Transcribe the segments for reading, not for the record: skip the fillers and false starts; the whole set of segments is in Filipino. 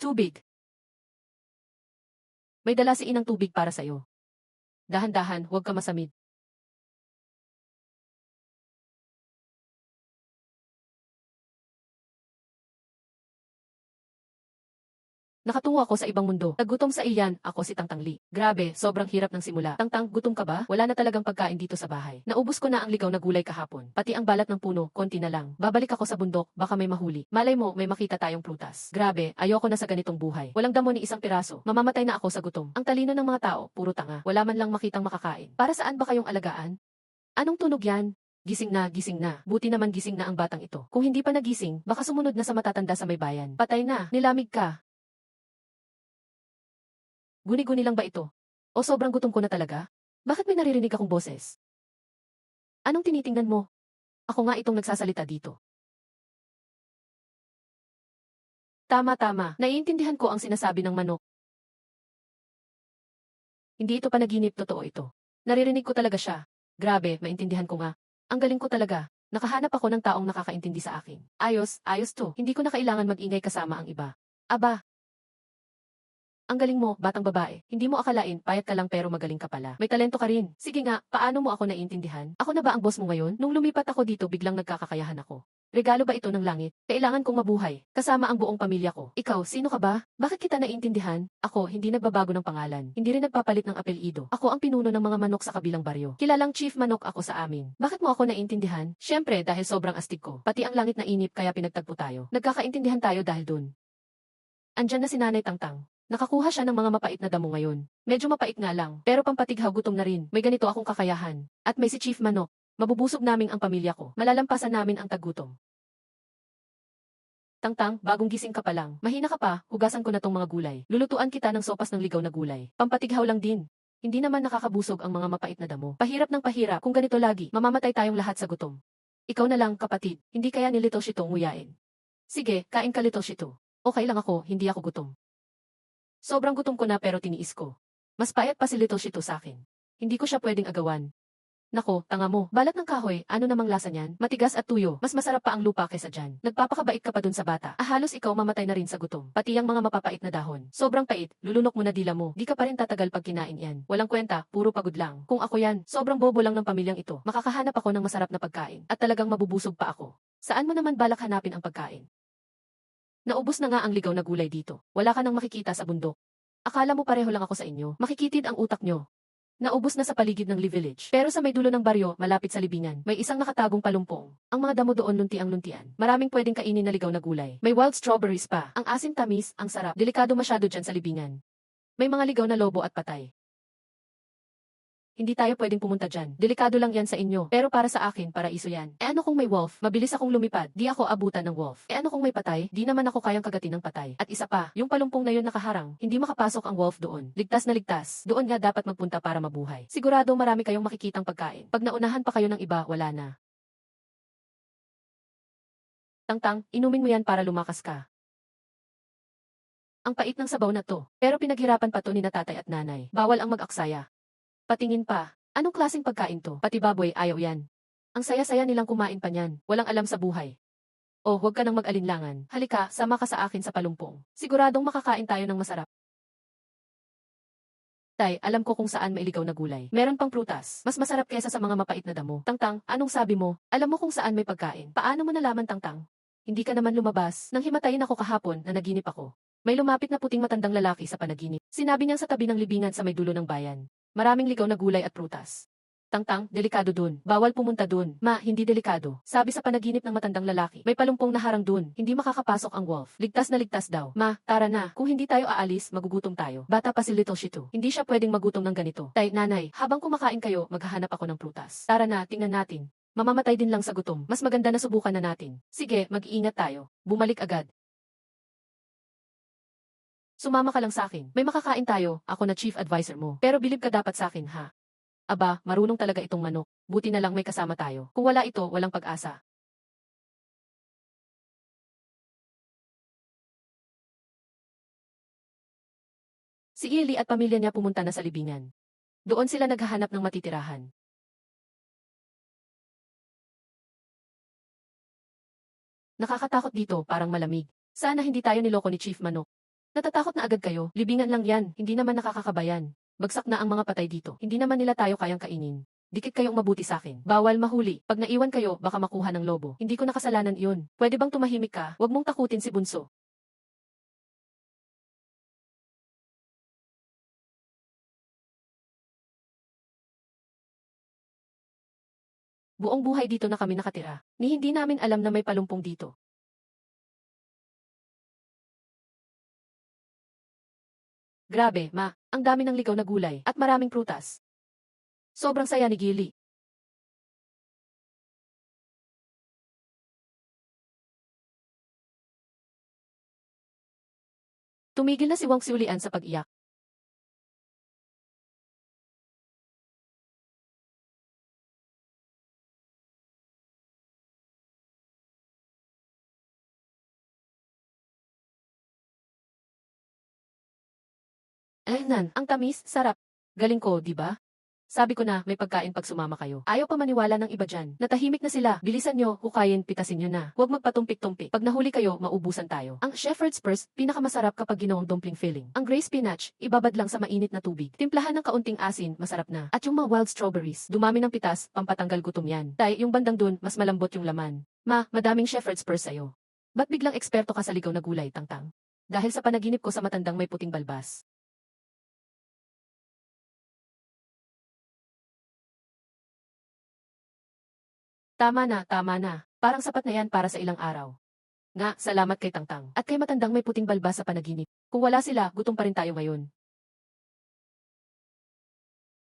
Tubig. May dala si inang tubig para sa'yo. Dahan-dahan, huwag ka masamid. Nakatungo ako sa ibang mundo. Nagutom sa iyan, ako si Tangtangli. Grabe, sobrang hirap ng simula. Tangtang, gutom ka ba? Wala na talagang pagkain dito sa bahay. Naubos ko na ang ligaw na gulay kahapon. Pati ang balat ng puno, konti na lang. Babalik ako sa bundok, baka may mahuli. Malay mo, may makita tayong prutas. Grabe, ayoko na sa ganitong buhay. Walang damo ni isang piraso. Mamamatay na ako sa gutom. Ang talino ng mga tao, puro tanga. Wala man lang makitang makakain. Para saan ba kayong alagaan? Anong tunog yan? Gising na, gising na. Buti naman gising na ang batang ito. Kung hindi pa nagising, baka sumunod na sa matatanda sa may bayan. Patay na, nilamig ka. Guni-guni lang ba ito? O sobrang gutom ko na talaga? Bakit may naririnig akong boses? Anong tinitingnan mo? Ako nga itong nagsasalita dito. Tama-tama, naiintindihan ko ang sinasabi ng manok. Hindi ito panaginip, totoo ito. Naririnig ko talaga siya. Grabe, maintindihan ko nga. Ang galing ko talaga. Nakahanap ako ng taong nakakaintindi sa akin. Ayos, ayos to. Hindi ko na kailangan mag-ingay kasama ang iba. Aba, ang galing mo, batang babae. Hindi mo akalain, payat ka lang pero magaling ka pala. May talento ka rin. Sige nga, paano mo ako naiintindihan? Ako na ba ang boss mo ngayon? Nung lumipat ako dito, biglang nagkakakayahan ako. Regalo ba ito ng langit? Kailangan kong mabuhay. Kasama ang buong pamilya ko. Ikaw, sino ka ba? Bakit kita naiintindihan? Ako, hindi nagbabago ng pangalan. Hindi rin nagpapalit ng apelyido. Ako ang pinuno ng mga manok sa kabilang baryo. Kilalang chief manok ako sa amin. Bakit mo ako naiintindihan? Siyempre, dahil sobrang astig ko. Pati ang langit na inip kaya pinagtagpo tayo. Nagkakaintindihan tayo dahil dun. Andyan na si Nanay Tangtang. Nakakuha siya ng mga mapait na damo ngayon. Medyo mapait nga lang, pero pampatighaw gutom na rin. May ganito akong kakayahan. At may si Chief Manok. Mabubusog naming ang pamilya ko. Malalampasan namin ang tagutom. Tangtang, bagong gising ka pa lang. Mahina ka pa, hugasan ko na tong mga gulay. Lulutuan kita ng sopas ng ligaw na gulay. Pampatighaw lang din. Hindi naman nakakabusog ang mga mapait na damo. Pahirap ng pahirap, kung ganito lagi, mamamatay tayong lahat sa gutom. Ikaw na lang, kapatid, hindi kaya ni Little Shito nguyain. Sige, kain ka Little Shito. Okay lang ako, hindi ako gutom. Sobrang gutom ko na pero tiniis ko. Mas payat pa si Little Shito sa akin. Hindi ko siya pwedeng agawan. Nako, tanga mo. Balat ng kahoy, ano namang lasa niyan? Matigas at tuyo. Mas masarap pa ang lupa kaysa dyan. Nagpapakabait ka pa dun sa bata. Halos ikaw mamatay na rin sa gutom. Pati ang mga mapapait na dahon. Sobrang pait, lulunok mo na dila mo. Di ka pa rin tatagal pag kinain yan. Walang kwenta, puro pagod lang. Kung ako yan, sobrang bobo lang ng pamilyang ito. Makakahanap ako ng masarap na pagkain. At talagang mabubusog pa ako. Saan mo naman balak hanapin ang pagkain? Naubos na nga ang ligaw na gulay dito. Wala ka nang makikita sa bundok. Akala mo pareho lang ako sa inyo. Makikitid ang utak nyo. Naubos na sa paligid ng Lee Village. Pero sa may dulo ng baryo, malapit sa libingan, may isang nakatagong palumpong. Ang mga damo doon lunti-luntian. Maraming pwedeng kainin na ligaw na gulay. May wild strawberries pa. Ang asim tamis, ang sarap. Delikado masyado dyan sa libingan. May mga ligaw na lobo at patay. Hindi tayo pwedeng pumunta dyan. Delikado lang yan sa inyo. Pero para sa akin, paraiso yan. Ano kung may wolf? Mabilis akong lumipad. Di ako abutan ng wolf. Ano kung may patay? Di naman ako kayang kagatin ng patay. At isa pa, yung palumpong na yun nakaharang. Hindi makapasok ang wolf doon. Ligtas na ligtas. Doon nga dapat magpunta para mabuhay. Sigurado marami kayong makikitang pagkain. Pag naunahan pa kayo ng iba, wala na. Tangtang, inumin mo yan para lumakas ka. Ang pait ng sabaw na to. Pero pinaghirapan pa to ni na tatay at nanay. Bawal ang mag-aksaya. Patingin pa. Anong klaseng pagkain to? Pati baboy, ayaw yan. Ang saya-saya nilang kumain pa niyan. Walang alam sa buhay. Oh, huwag ka nang mag-alinlangan. Halika, sama ka sa akin sa palumpong. Siguradong makakain tayo ng masarap. Tay, alam ko kung saan mailigaw na gulay. Meron pang prutas. Mas masarap kesa sa mga mapait na damo. Tangtang, anong sabi mo? Alam mo kung saan may pagkain. Paano mo nalaman, Tangtang? Hindi ka naman lumabas. Nang himatayin ako kahapon na naginip ako. May lumapit na puting matandang lalaki sa panaginip. Sinabi niyang sa tabi ng libingan sa may dulo ng bayan. Maraming ligaw na gulay at prutas. Tangtang, delikado dun. Bawal pumunta dun. Ma, hindi delikado. Sabi sa panaginip ng matandang lalaki. May palumpong na harang dun. Hindi makakapasok ang wolf. Ligtas na ligtas daw. Ma, tara na. Kung hindi tayo aalis, magugutom tayo. Bata pa si Little Shito. Hindi siya pwedeng magutom ng ganito. Tay, nanay, habang kumakain kayo, maghahanap ako ng prutas. Tara na, tingnan natin. Mamamatay din lang sa gutom. Mas maganda na subukan na natin. Sige, mag-iingat tayo. Bumalik agad. Sumama ka lang sa akin. May makakain tayo, ako na chief advisor mo. Pero bilib ka dapat sa akin, ha? Aba, marunong talaga itong manok. Buti na lang may kasama tayo. Kung wala ito, walang pag-asa. Si Ili at pamilya niya pumunta na sa libingan. Doon sila naghahanap ng matitirahan. Nakakatakot dito, parang malamig. Sana hindi tayo niloko ni Chief Manok. Natatakot na agad kayo, libingan lang yan, hindi naman nakakakabayan. Bagsak na ang mga patay dito, hindi naman nila tayo kayang kainin. Dikit kayong mabuti sa akin. Bawal mahuli, pag naiwan kayo baka makuha ng lobo. Hindi ko nakasalanan iyon. Pwede bang tumahimik ka? Huwag mong takutin si Bunso. Buong buhay dito na kami nakatira. Ni hindi namin alam na may palumpong dito. Grabe, ma, ang dami ng ligaw na gulay at maraming prutas. Sobrang saya ni Gilly. Tumigil na si Wang Xiulian sa pag-iyak. Nan, ang tamis, sarap. Galing ko, di ba? Sabi ko na, may pagkain pag sumama kayo. Ayaw pa maniwala ng iba dyan. Natahimik na sila. Bilisan nyo, hukayin, pitasin nyo na. Huwag magpatumpik-tumpik. Pag nahuli kayo, maubusan tayo. Ang shepherd's purse, pinakamasarap kapag ginawang dumpling filling. Ang gray spinach, ibabad lang sa mainit na tubig. Timplahan ng kaunting asin, masarap na. At yung mga wild strawberries, dumami ng pitas, pampatanggal gutom yan. Tay, yung bandang dun, mas malambot yung laman. Ma, madaming shepherd's purse sa'yo. Ba't biglang eksperto ka sa ligaw na gulay, tangtang? Dahil sa panaginip ko sa matandang may puting balbas. Tama na, tama na. Parang sapat na yan para sa ilang araw. Nga, salamat kay Tangtang. At kay matandang may puting balbas sa panaginip. Kung wala sila, gutom pa rin tayo ngayon.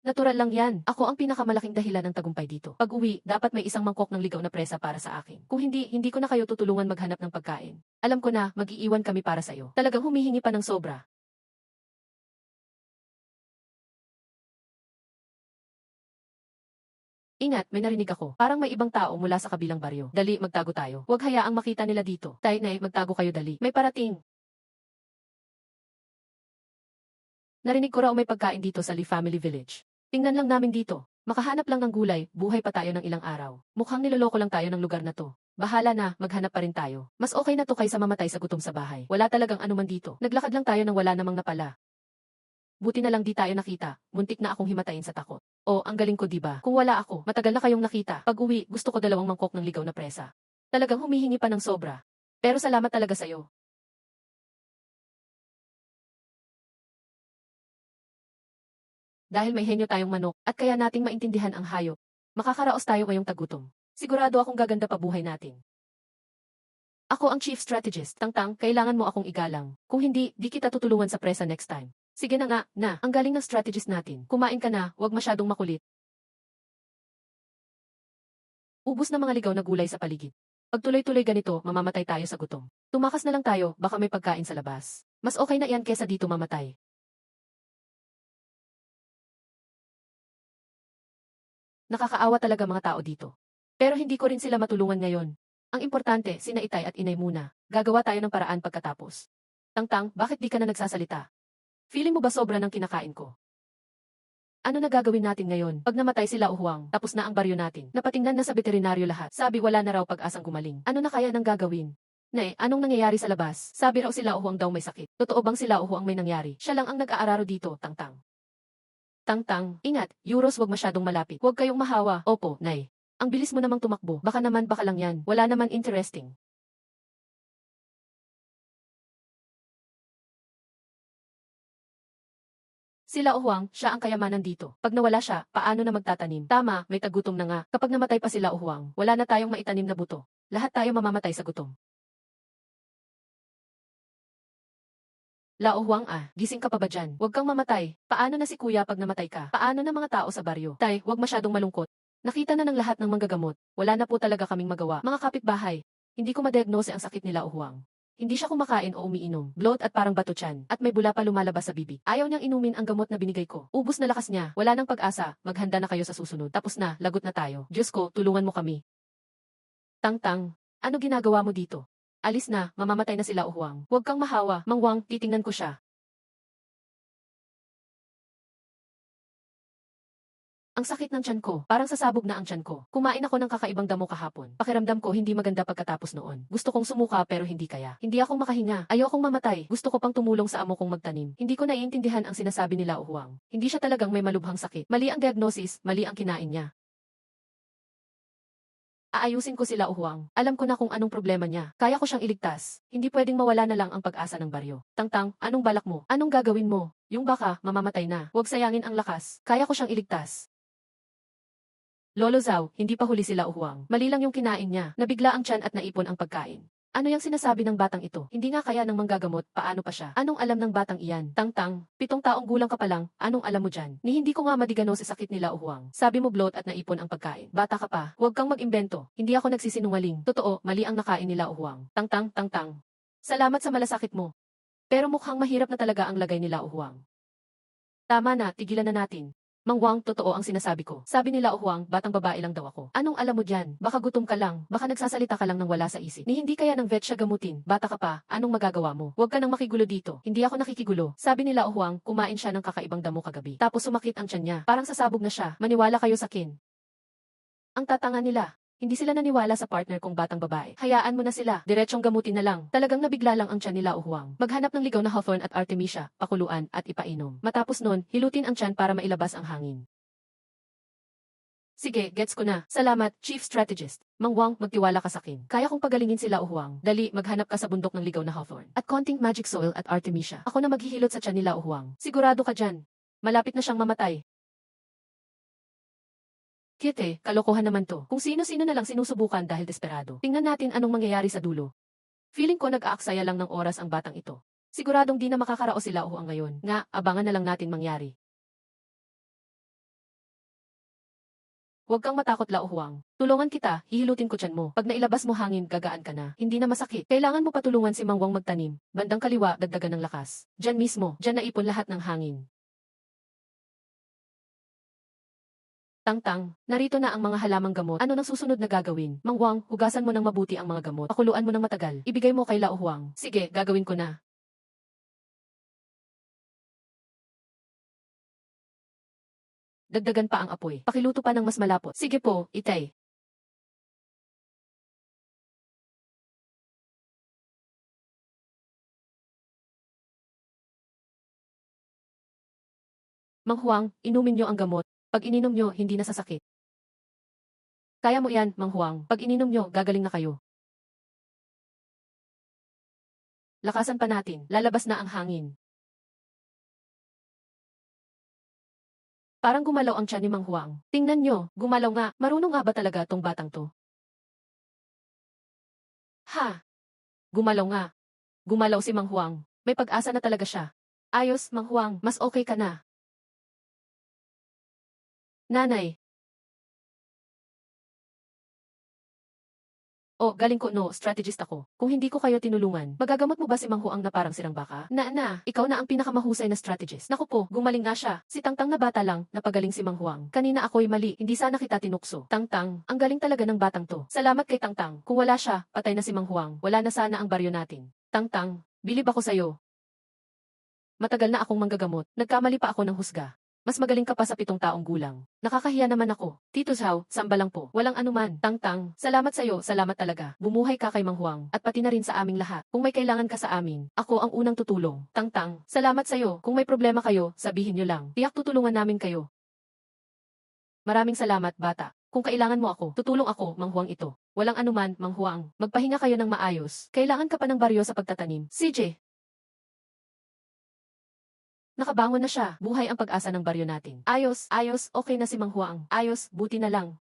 Natural lang yan. Ako ang pinakamalaking dahilan ng tagumpay dito. Pag uwi, dapat may isang mangkok ng ligaw na presa para sa akin. Kung hindi, hindi ko na kayo tutulungan maghanap ng pagkain. Alam ko na, mag-iiwan kami para sa'yo. Talagang humihingi pa ng sobra. Ingat, may narinig ako. Parang may ibang tao mula sa kabilang baryo. Dali, magtago tayo. Huwag hayaang makita nila dito. Tay, nay, magtago kayo dali. May parating. Narinig ko raw may pagkain dito sa Lee Family Village. Tingnan lang namin dito. Makahanap lang ng gulay, buhay pa tayo ng ilang araw. Mukhang niloloko lang tayo ng lugar na to. Bahala na, maghanap pa rin tayo. Mas okay na to kaysa mamatay sa gutom sa bahay. Wala talagang anuman dito. Naglakad lang tayo nang wala namang napala. Buti na lang di tayo nakita. Muntik na akong himatayin sa takot. Oh, ang galing ko, 'di ba? Kung wala ako, matagal na kayong nakita. Pag-uwi, gusto ko 2 mangkok ng ligaw na presa. Talagang humihingi pa ng sobra. Pero salamat talaga sa'yo. Dahil may henyo tayong manok at kaya nating maintindihan ang hayop. Makakaraos tayo ngayong tagutom. Sigurado akong gaganda pa buhay natin. Ako ang chief strategist. Tangtang, kailangan mo akong igalang. Kung hindi, di kita tutulungan sa presa next time. Sige na nga, na, ang galing ng strategist natin. Kumain ka na, huwag masyadong makulit. Ubus na mga ligaw na gulay sa paligid. Pag tuloy-tuloy ganito, mamamatay tayo sa gutom. Tumakas na lang tayo, baka may pagkain sa labas. Mas okay na yan kesa dito mamatay. Nakakaawa talaga mga tao dito. Pero hindi ko rin sila matulungan ngayon. Ang importante, sina Itay at Inay muna. Gagawa tayo ng paraan pagkatapos. Tangtang, bakit di ka na nagsasalita? Feeling mo ba sobra ng kinakain ko? Ano na gagawin natin ngayon? Pag namatay sila Uhuang, tapos na ang baryo natin. Napatingnan na sa veterinaryo lahat. Sabi wala na raw pag-asang gumaling. Ano na kaya nang gagawin? Nay, anong nangyayari sa labas? Sabi raw sila Uhuang daw may sakit. Totoo bang sila Uhuang may nangyari? Siya lang ang nag-aararo dito, Tangtang. Tangtang, ingat, Euros wag masyadong malapit. Huwag kayong mahawa. Opo, Nay. Ang bilis mo namang tumakbo. Baka naman baka lang yan. Wala naman interesting. Sila Uhuang, siya ang kayamanan dito. Pag nawala siya, paano na magtatanim? Tama, may tagutom na nga. Kapag namatay pa sila Uhuang, wala na tayong maitanim na buto. Lahat tayo mamamatay sa gutom. La Uhuang gising ka pa ba dyan? Huwag kang mamatay. Paano na si kuya pag namatay ka? Paano na mga tao sa baryo? Tay, huwag masyadong malungkot. Nakita na ng lahat ng manggagamot. Wala na po talaga kaming magawa. Mga kapitbahay, hindi ko madiagnose ang sakit nila Uhuang. Hindi siya kumakain o umiinom. Bloat at parang bato tiyan. At may bula pa lumalabas sa bibig. Ayaw niyang inumin ang gamot na binigay ko. Ubus na lakas niya. Wala nang pag-asa. Maghanda na kayo sa susunod. Tapos na, lagot na tayo. Diyos ko, tulungan mo kami. Tangtang, ano ginagawa mo dito? Alis na, mamamatay na sila Uhuang. Huwag kang mahawa. Mang Wang, titingnan ko siya. Ang sakit ng tiyan ko, parang sasabog na ang tiyan ko. Kumain ako ng kakaibang damo kahapon. Pakiramdam ko hindi maganda pagkatapos noon. Gusto kong sumuka pero hindi kaya. Hindi ako makahinga. Ayokong mamatay. Gusto ko pang tumulong sa amo kong magtanim. Hindi ko naiintindihan ang sinasabi nila o Huang. Hindi siya talagang may malubhang sakit. Mali ang diagnosis, mali ang kinain niya. Aayusin ko sila o Huang. Alam ko na kung anong problema niya. Kaya ko siyang iligtas. Hindi pwedeng mawala na lang ang pag-asa ng baryo. Tangtang, anong balak mo? Anong gagawin mo? Yung baka, mamamatay na. Huwag sayangin ang lakas. Kaya ko siyang iligtas. Lolo Zhao, hindi pa huli sila o Huang. Mali lang yung kinain niya. Nabigla ang tiyan at naipon ang pagkain. Ano yung sinasabi ng batang ito? Hindi nga kaya ng manggagamot, paano pa siya? Anong alam ng batang iyan? Tangtang, 7 taong gulang ka pa lang, anong alam mo dyan? Ni hindi ko nga madigano sa sakit nila o Huang. Sabi mo bloat at naipon ang pagkain. Bata ka pa, huwag kang mag-imbento. Hindi ako nagsisinungaling. Totoo, mali ang nakain nila o Huang. Tangtang, tangtang. Salamat sa malasakit mo. Pero mukhang mahirap na talaga ang lagay nila o Huang. Tama na, tigilan na natin. Mang Huang, totoo ang sinasabi ko. Sabi nila o Huang, batang babae lang daw ako. Anong alam mo dyan? Baka gutom ka lang, baka nagsasalita ka lang ng wala sa isip. Ni hindi kaya ng vet siya gamutin. Bata ka pa, anong magagawa mo? Huwag ka nang makigulo dito. Hindi ako nakikigulo. Sabi nila o Huang, kumain siya ng kakaibang damo kagabi. Tapos sumakit ang tiyan niya. Parang sasabog na siya. Maniwala kayo sa akin. Ang tatanga nila. Hindi sila naniwala sa partner kong batang babae. Hayaan mo na sila. Diretsong gamutin na lang. Talagang nabigla lang ang tiyan nila o Huang. Maghanap ng ligaw na Hawthorne at Artemisia, pakuluan at ipainom. Matapos nun, hilutin ang tiyan para mailabas ang hangin. Sige, gets ko na. Salamat, Chief Strategist. Mang Huang, magtiwala ka sa akin. Kaya kong pagalingin sila o Huang. Dali, maghanap ka sa bundok ng ligaw na Hawthorne. At konting magic soil at Artemisia. Ako na maghihilot sa tiyan nila o Huang. Sigurado ka dyan. Malapit na siyang mamatay. Kite, kalokohan naman to. Kung sino-sino na lang sinusubukan dahil desperado. Tingnan natin anong mangyayari sa dulo. Feeling ko nag-aaksaya lang ng oras ang batang ito. Siguradong di na makakarao sila o Huang ngayon. Nga, abangan na lang natin mangyari. Huwag kang matakot Lao Huang. Tulungan kita, hihilutin ko tiyan mo. Pag nailabas mo hangin, gagaan ka na. Hindi na masakit. Kailangan mo patulungan si Mang Huang magtanim. Bandang kaliwa, dagdagan ng lakas. Diyan mismo, diyan naipon lahat ng hangin. Tangtang, narito na ang mga halamang gamot. Ano nang susunod na gagawin? Mang Huang, hugasan mo ng mabuti ang mga gamot. Pakuluan mo ng matagal. Ibigay mo kay Lao Huang. Sige, gagawin ko na. Dagdagan pa ang apoy. Pakiluto pa ng mas malapot. Sige po, itay. Mang Huang, inumin niyo ang gamot. Pag ininom niyo, hindi na sasakit. Kaya mo yan, Mang Huang. Pag ininom niyo, gagaling na kayo. Lakasan pa natin. Lalabas na ang hangin. Parang gumalaw ang tiyan ni Mang Huang. Tingnan niyo, gumalaw nga. Marunong nga ba talaga tong batang to? Ha? Gumalaw nga. Gumalaw si Mang Huang. May pag-asa na talaga siya. Ayos, Mang Huang. Mas okay ka na. Nanay. Oh, galing ko no, strategist ako. Kung hindi ko kayo tinulungan, magagamot mo ba si Mang Huang na parang sirang baka? Ikaw na ang pinakamahusay na strategist. Naku po, gumaling nga siya. Si Tangtang na bata lang, napagaling si Mang Huang. Kanina ako'y mali, hindi sana kita tinukso. Tangtang, ang galing talaga ng batang to. Salamat kay Tangtang. Kung wala siya, patay na si Mang Huang. Wala na sana ang baryo natin. Tangtang, bilib ako sa'yo. Matagal na akong manggagamot. Nagkamali pa ako ng husga. Mas magaling ka pa sa 7 taong gulang. Nakakahiya naman ako. Tito Zhao, samba lang po. Walang anuman. Tangtang, salamat sa'yo, salamat talaga. Bumuhay ka kay Mang Huang, at pati na rin sa aming lahat. Kung may kailangan ka sa amin, ako ang unang tutulong. Tangtang, salamat sa'yo. Kung may problema kayo, sabihin nyo lang. Tiyak tutulungan namin kayo. Maraming salamat, bata. Kung kailangan mo ako, tutulong ako, Mang Huang ito. Walang anuman, Mang Huang. Magpahinga kayo ng maayos. Kailangan ka pa ng baryo sa pagtatanim. CJ, nakabangon na siya. Buhay ang pag-asa ng baryo natin. Ayos, ayos, okay na si Mang Huang. Ayos, buti na lang.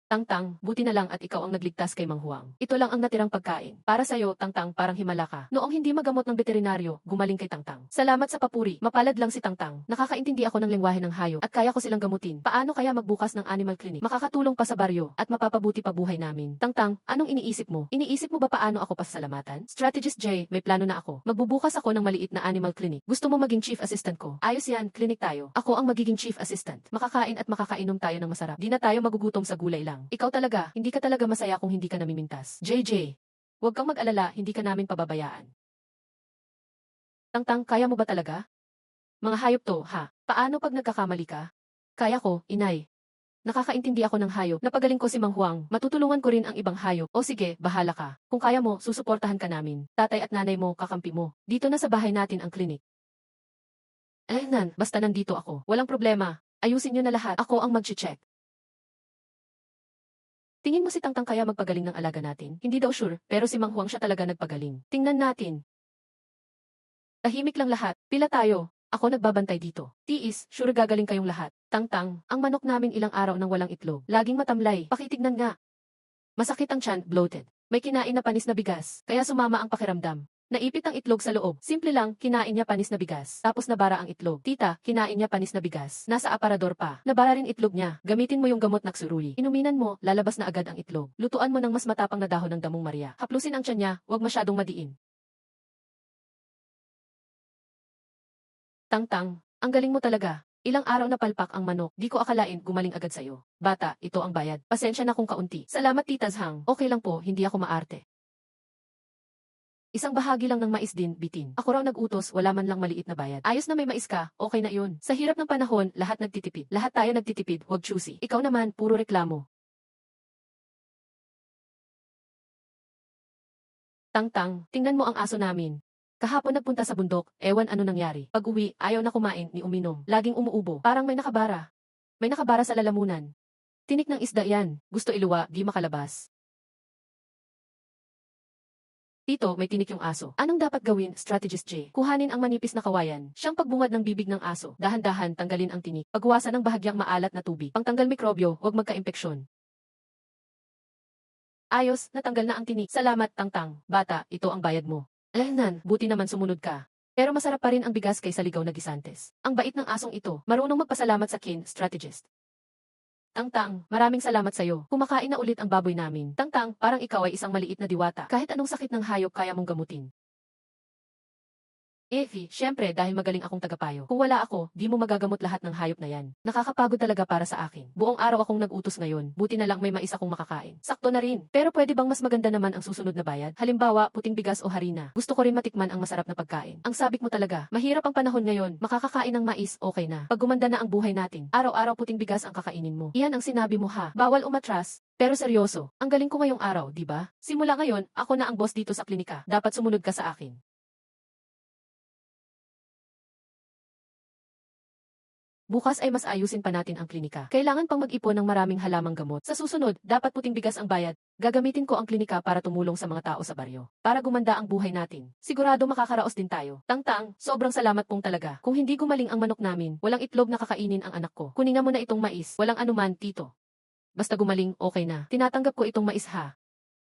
Tangtang, buti na lang at ikaw ang nagligtas kay Mang Huang. Ito lang ang natirang pagkain. Para sa'yo, Tangtang, parang himala ka. Noong hindi magamot ng veterinaryo, gumaling kay Tangtang. Salamat sa papuri, mapalad lang si Tangtang. Nakakaintindi ako ng lengguwahe ng hayop at kaya ko silang gamutin. Paano kaya magbukas ng animal clinic? Makakatulong pa sa baryo at mapapabuti pa buhay namin. Tangtang, anong iniisip mo? Iniisip mo ba paano ako pasasalamatan? Strategist J, may plano na ako. Magbubukas ako ng maliit na animal clinic. Gusto mo maging chief assistant ko? Ayos yan, clinic tayo. Ako ang magiging chief assistant. Makakain at makakainom tayo ng masarap. Di na tayo magugutom sa gulay lang. Ikaw talaga, hindi ka talaga masaya kung hindi ka namimintas. JJ, huwag kang mag-alala, hindi ka namin pababayaan. Tangtang, kaya mo ba talaga? Mga hayop to, ha? Paano pag nagkakamali ka? Kaya ko, inay. Nakakaintindi ako ng hayop. Napagaling ko si Mang Huang. Matutulungan ko rin ang ibang hayop. O sige, bahala ka. Kung kaya mo, susuportahan ka namin. Tatay at nanay mo, kakampi mo. Dito na sa bahay natin ang klinik. Basta nandito ako. Walang problema. Ayusin niyo na lahat. Ako ang mag-check. Tingin mo si Tangtang kaya magpagaling ng alaga natin? Hindi daw sure, pero si Mang Huang siya talaga nagpagaling. Tingnan natin. Tahimik lang lahat. Pila tayo. Ako nagbabantay dito. Tiis, sure gagaling kayong lahat. Tangtang, ang manok namin ilang araw nang walang itlog. Laging matamlay. Pakitignan nga. Masakit ang tiyan, bloated. May kinain na panis na bigas, kaya sumama ang pakiramdam. Naipit ang itlog sa loob. Simple lang, kinain niya panis na bigas. Tapos nabara ang itlog. Tita, kinain niya panis na bigas. Nasa aparador pa. Nabara rin itlog niya. Gamitin mo yung gamot na ksurui. Inuminan mo, lalabas na agad ang itlog. Lutuan mo ng mas matapang na dahon ng damong Maria. Haplusin ang tiyan niya, huwag masyadong madiin. Tangtang, ang galing mo talaga. Ilang araw na palpak ang manok, di ko akalain gumaling agad sa'yo. Bata, ito ang bayad. Pasensya na kung kaunti. Salamat Tita Zhang. Okay lang po, hindi ako maarte. Isang bahagi lang ng mais din, bitin. Ako raw nag-utos, wala man lang maliit na bayad. Ayos na may mais ka, okay na yun. Sa hirap ng panahon, lahat nagtitipid. Lahat tayo nagtitipid, huwag choosy. Ikaw naman, puro reklamo. Tangtang, tingnan mo ang aso namin. Kahapon nagpunta sa bundok, ewan ano nangyari. Pag-uwi, ayaw na kumain ni uminom. Laging umuubo, parang may nakabara. May nakabara sa lalamunan. Tinik ng isda yan. Gusto iluwa, di makalabas. Tito, may tinik yung aso. Anong dapat gawin, Strategist J? Kuhanin ang manipis na kawayan. Siyang pagbungad ng bibig ng aso. Dahan-dahan, tanggalin ang tinik. Pagwasan ng bahagyang maalat na tubig. Pangtanggal mikrobyo, huwag magka-impeksyon. Ayos, natanggal na ang tinik. Salamat, Tangtang. Bata, ito ang bayad mo. Buti naman sumunod ka. Pero masarap pa rin ang bigas kaysa ligaw na gisantes. Ang bait ng asong ito. Marunong magpasalamat sa kin, Strategist. Tangtang, maraming salamat sa'yo. Kumakain na ulit ang baboy namin. Tangtang, parang ikaw ay isang maliit na diwata. Kahit anong sakit ng hayop kaya mong gamutin. Effie, syempre dahil magaling akong tagapayo. Kung wala ako, di mo magagamot lahat ng hayop na yan. Nakakapagod talaga para sa akin. Buong araw akong nag-utos ngayon. Buti na lang may mais akong makakain. Sakto na rin. Pero pwede bang mas maganda naman ang susunod na bayad? Halimbawa, puting bigas o harina. Gusto ko rin matikman ang masarap na pagkain. Ang sabik mo talaga. Mahirap ang panahon ngayon. Makakakain ng mais, okay na. Pag gumanda na ang buhay natin, araw-araw puting bigas ang kakainin mo. Iyan ang sinabi mo ha. Bawal umatras. Pero seryoso, ang galing ko ngayong araw, di ba? Simula ngayon, ako na ang boss dito sa klinika. Dapat sumunod ka sa akin. Bukas ay mas ayusin pa natin ang klinika. Kailangan pang mag-ipon ng maraming halamang gamot. Sa susunod, dapat puting bigas ang bayad. Gagamitin ko ang klinika para tumulong sa mga tao sa baryo. Para gumanda ang buhay natin. Sigurado makakaraos din tayo. Tangtang, sobrang salamat pong talaga. Kung hindi gumaling ang manok namin, walang itlog na kakainin ang anak ko. Kuningan mo na itong mais. Walang anuman, tito. Basta gumaling, okay na. Tinatanggap ko itong mais ha.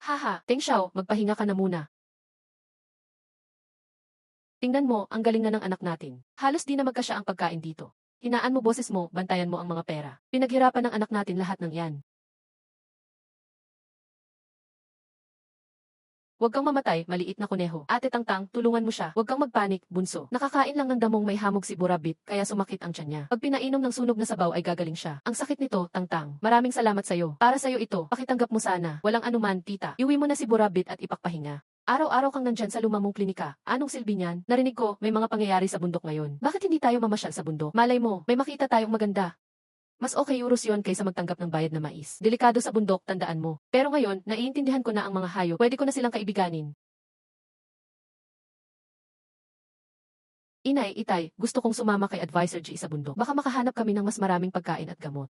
Haha, Teng Xiao, magpahinga ka na muna. Tingnan mo, ang galing na ng anak natin. Halos di na magkasya ang pagkain dito. Hinaan mo boses mo, bantayan mo ang mga pera. Pinaghirapan ng anak natin lahat ng yan. Huwag kang mamatay, maliit na kuneho. Ate Tangtang, tulungan mo siya. Huwag kang magpanik, bunso. Nakakain lang ng damong may hamog si Burabit, kaya sumakit ang tiyan niya. Pag pinainom ng sunog na sabaw ay gagaling siya. Ang sakit nito, Tangtang. Maraming salamat sa'yo. Para sa'yo ito, pakitanggap mo sana. Walang anuman, tita. Iuwi mo na si Burabit at ipakpahinga. Araw-araw kang nandyan sa lumamong klinika. Anong silbi niyan? Narinig ko, may mga pangyayari sa bundok ngayon. Bakit hindi tayo mamasyal sa bundok? Malay mo, may makita tayong maganda. Mas okay euros yun kaysa magtanggap ng bayad na mais. Delikado sa bundok, tandaan mo. Pero ngayon, naiintindihan ko na ang mga hayop. Pwede ko na silang kaibiganin. Inay, itay, gusto kong sumama kay Advisor G sa bundok. Baka makahanap kami ng mas maraming pagkain at gamot.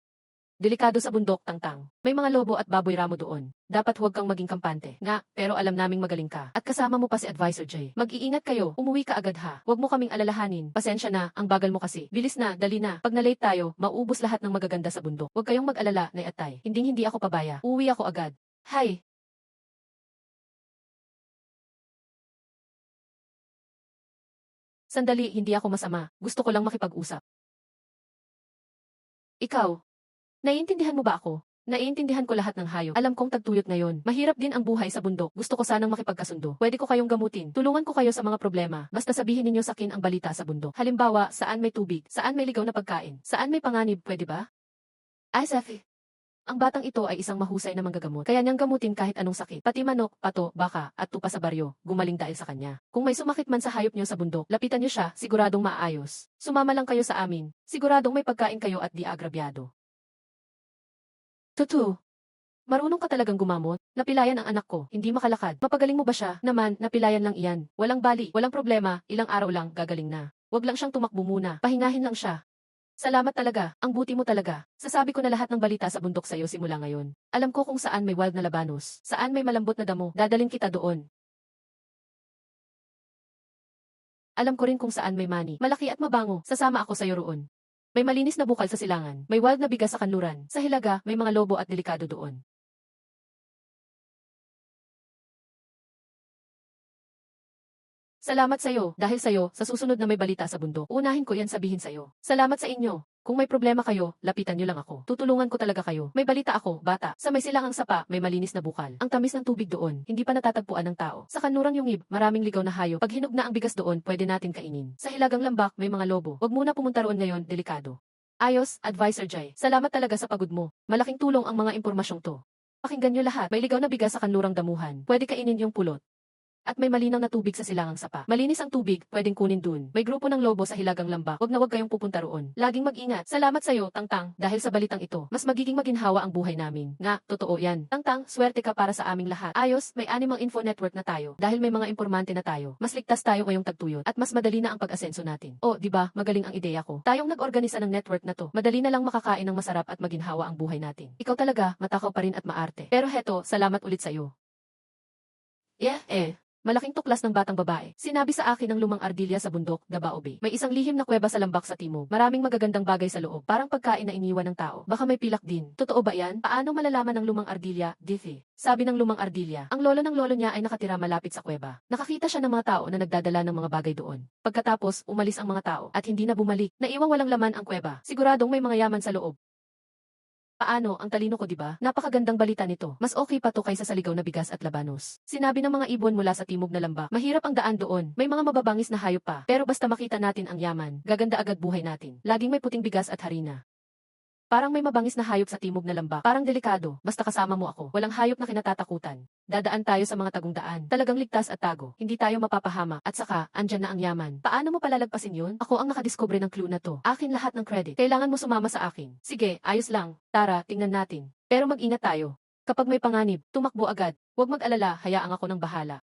Delikado sa bundok, Tangtang. May mga lobo at baboy ramo doon. Dapat huwag kang maging kampante. Nga, pero alam naming magaling ka. At kasama mo pa si Advisor J. Mag-iingat kayo, umuwi ka agad ha. Huwag mo kaming alalahanin. Pasensya na, ang bagal mo kasi. Bilis na, dali na. Pag na-late tayo, mauubos lahat ng magaganda sa bundok. Huwag kayong mag-alala, Nay Atay. Hindi ako pabaya. Uwi ako agad. Hay! Sandali, hindi ako masama. Gusto ko lang makipag-usap. Ikaw, naiintindihan mo ba ako? Naiintindihan ko lahat ng hayop. Alam kong tagtuyot ngayon. Mahirap din ang buhay sa bundok. Gusto ko sanang makipagkasundo. Pwede ko kayong gamutin. Tulungan ko kayo sa mga problema. Basta sabihin ninyo sa akin ang balita sa bundok. Halimbawa, saan may tubig, saan may ligaw na pagkain, saan may panganib, pwede ba? Ay, Safi. Ang batang ito ay isang mahusay na manggagamot. Kaya niyang gamutin kahit anong sakit. Pati manok, pato, baka, at tupa sa baryo, gumaling dahil sa kanya. Kung may sumakit man sa hayop niyo sa bundok, lapitan niyo siya, siguradong maayos. Sumama lang kayo sa amin. Siguradong may pagkain kayo at di agrabyado. Tutu. Marunong ka talagang gumamot? Napilayan ang anak ko, hindi makalakad. Mapagaling mo ba siya? Naman, napilayan lang iyan. Walang bali, walang problema, ilang araw lang, gagaling na. Huwag lang siyang tumakbo muna, pahingahin lang siya. Salamat talaga, ang buti mo talaga. Sasabi ko na lahat ng balita sa bundok sa'yo simula ngayon. Alam ko kung saan may wild na labanos, saan may malambot na damo, dadalin kita doon. Alam ko rin kung saan may mani, malaki at mabango, sasama ako sa'yo roon. May malinis na bukal sa silangan, may wild na bigas sa kanluran, sa hilaga, may mga lobo at delikado doon. Salamat sa'yo, dahil sa'yo, sa susunod na may balita sa bundok, unahin ko yan sabihin sa'yo. Salamat sa inyo. Kung may problema kayo, lapitan niyo lang ako. Tutulungan ko talaga kayo. May balita ako, bata. Sa may silangang sapa, may malinis na bukal. Ang tamis ng tubig doon, hindi pa natatagpuan ng tao. Sa kanurang yungib, maraming ligaw na hayop. Pag hinog na ang bigas doon, pwede natin kainin. Sa hilagang lambak, may mga lobo. Huwag muna pumunta roon ngayon, delikado. Ayos, Advisor Jai. Salamat talaga sa pagod mo. Malaking tulong ang mga impormasyong to. Pakinggan niyo lahat. May ligaw na bigas sa kanlurang damuhan. Pwede kainin yung pulot. At may malinaw na tubig sa silangang sapa. Malinis ang tubig, pwedeng kunin dun. May grupo ng lobo sa hilagang lambak. Huwag na huwag kayong pupunta roon. Laging mag-ingat. Salamat sa'yo, Tangtang. Dahil sa balitang ito, mas magiging maginhawa ang buhay namin. Nga, totoo yan. Tangtang, swerte ka para sa aming lahat. Ayos, may Animal Info Network na tayo. Dahil may mga impormante na tayo. Mas ligtas tayo ngayong tagtuyot. At mas madali na ang pag-asenso natin. Oh, di ba? Magaling ang ideya ko. Tayong nag-organisa ng network na to. Madali na lang makakain ng masarap at maginhawa ang buhay natin. Ikaw talaga, matakaw pa rin at maarte. Pero heto, salamat ulit sa'yo. Malaking tuklas ng batang babae. Sinabi sa akin ng lumang ardilya sa bundok, Davao Bay. May isang lihim na kuweba sa lambak sa timog. Maraming magagandang bagay sa loob. Parang pagkain na iniwan ng tao. Baka may pilak din. Totoo ba yan? Paano malalaman ng lumang ardilya, Diffie? Sabi ng lumang ardilya, ang lolo ng lolo niya ay nakatira malapit sa kuweba. Nakakita siya ng mga tao na nagdadala ng mga bagay doon. Pagkatapos, umalis ang mga tao at hindi na bumalik. Naiwang walang laman ang kuweba. Siguradong may mga yaman sa loob. Paano, ang talino ko diba? Napakagandang balita nito. Mas okay pa to kaysa sa ligaw na bigas at labanos. Sinabi ng mga ibon mula sa timog na lambak, mahirap ang daan doon. May mga mababangis na hayop pa. Pero basta makita natin ang yaman, gaganda agad buhay natin. Laging may puting bigas at harina. Parang may mabangis na hayop sa timog na lambak. Parang delikado. Basta kasama mo ako. Walang hayop na kinatatakutan. Dadaan tayo sa mga tagong daan. Talagang ligtas at tago. Hindi tayo mapapahama. At saka, andyan na ang yaman. Paano mo palalagpasin yun? Ako ang nakadiskubre ng clue na to. Akin lahat ng credit. Kailangan mo sumama sa akin. Sige, ayos lang. Tara, tingnan natin. Pero mag-ingat tayo. Kapag may panganib, tumakbo agad. Huwag mag-alala, hayaang ako ng bahala.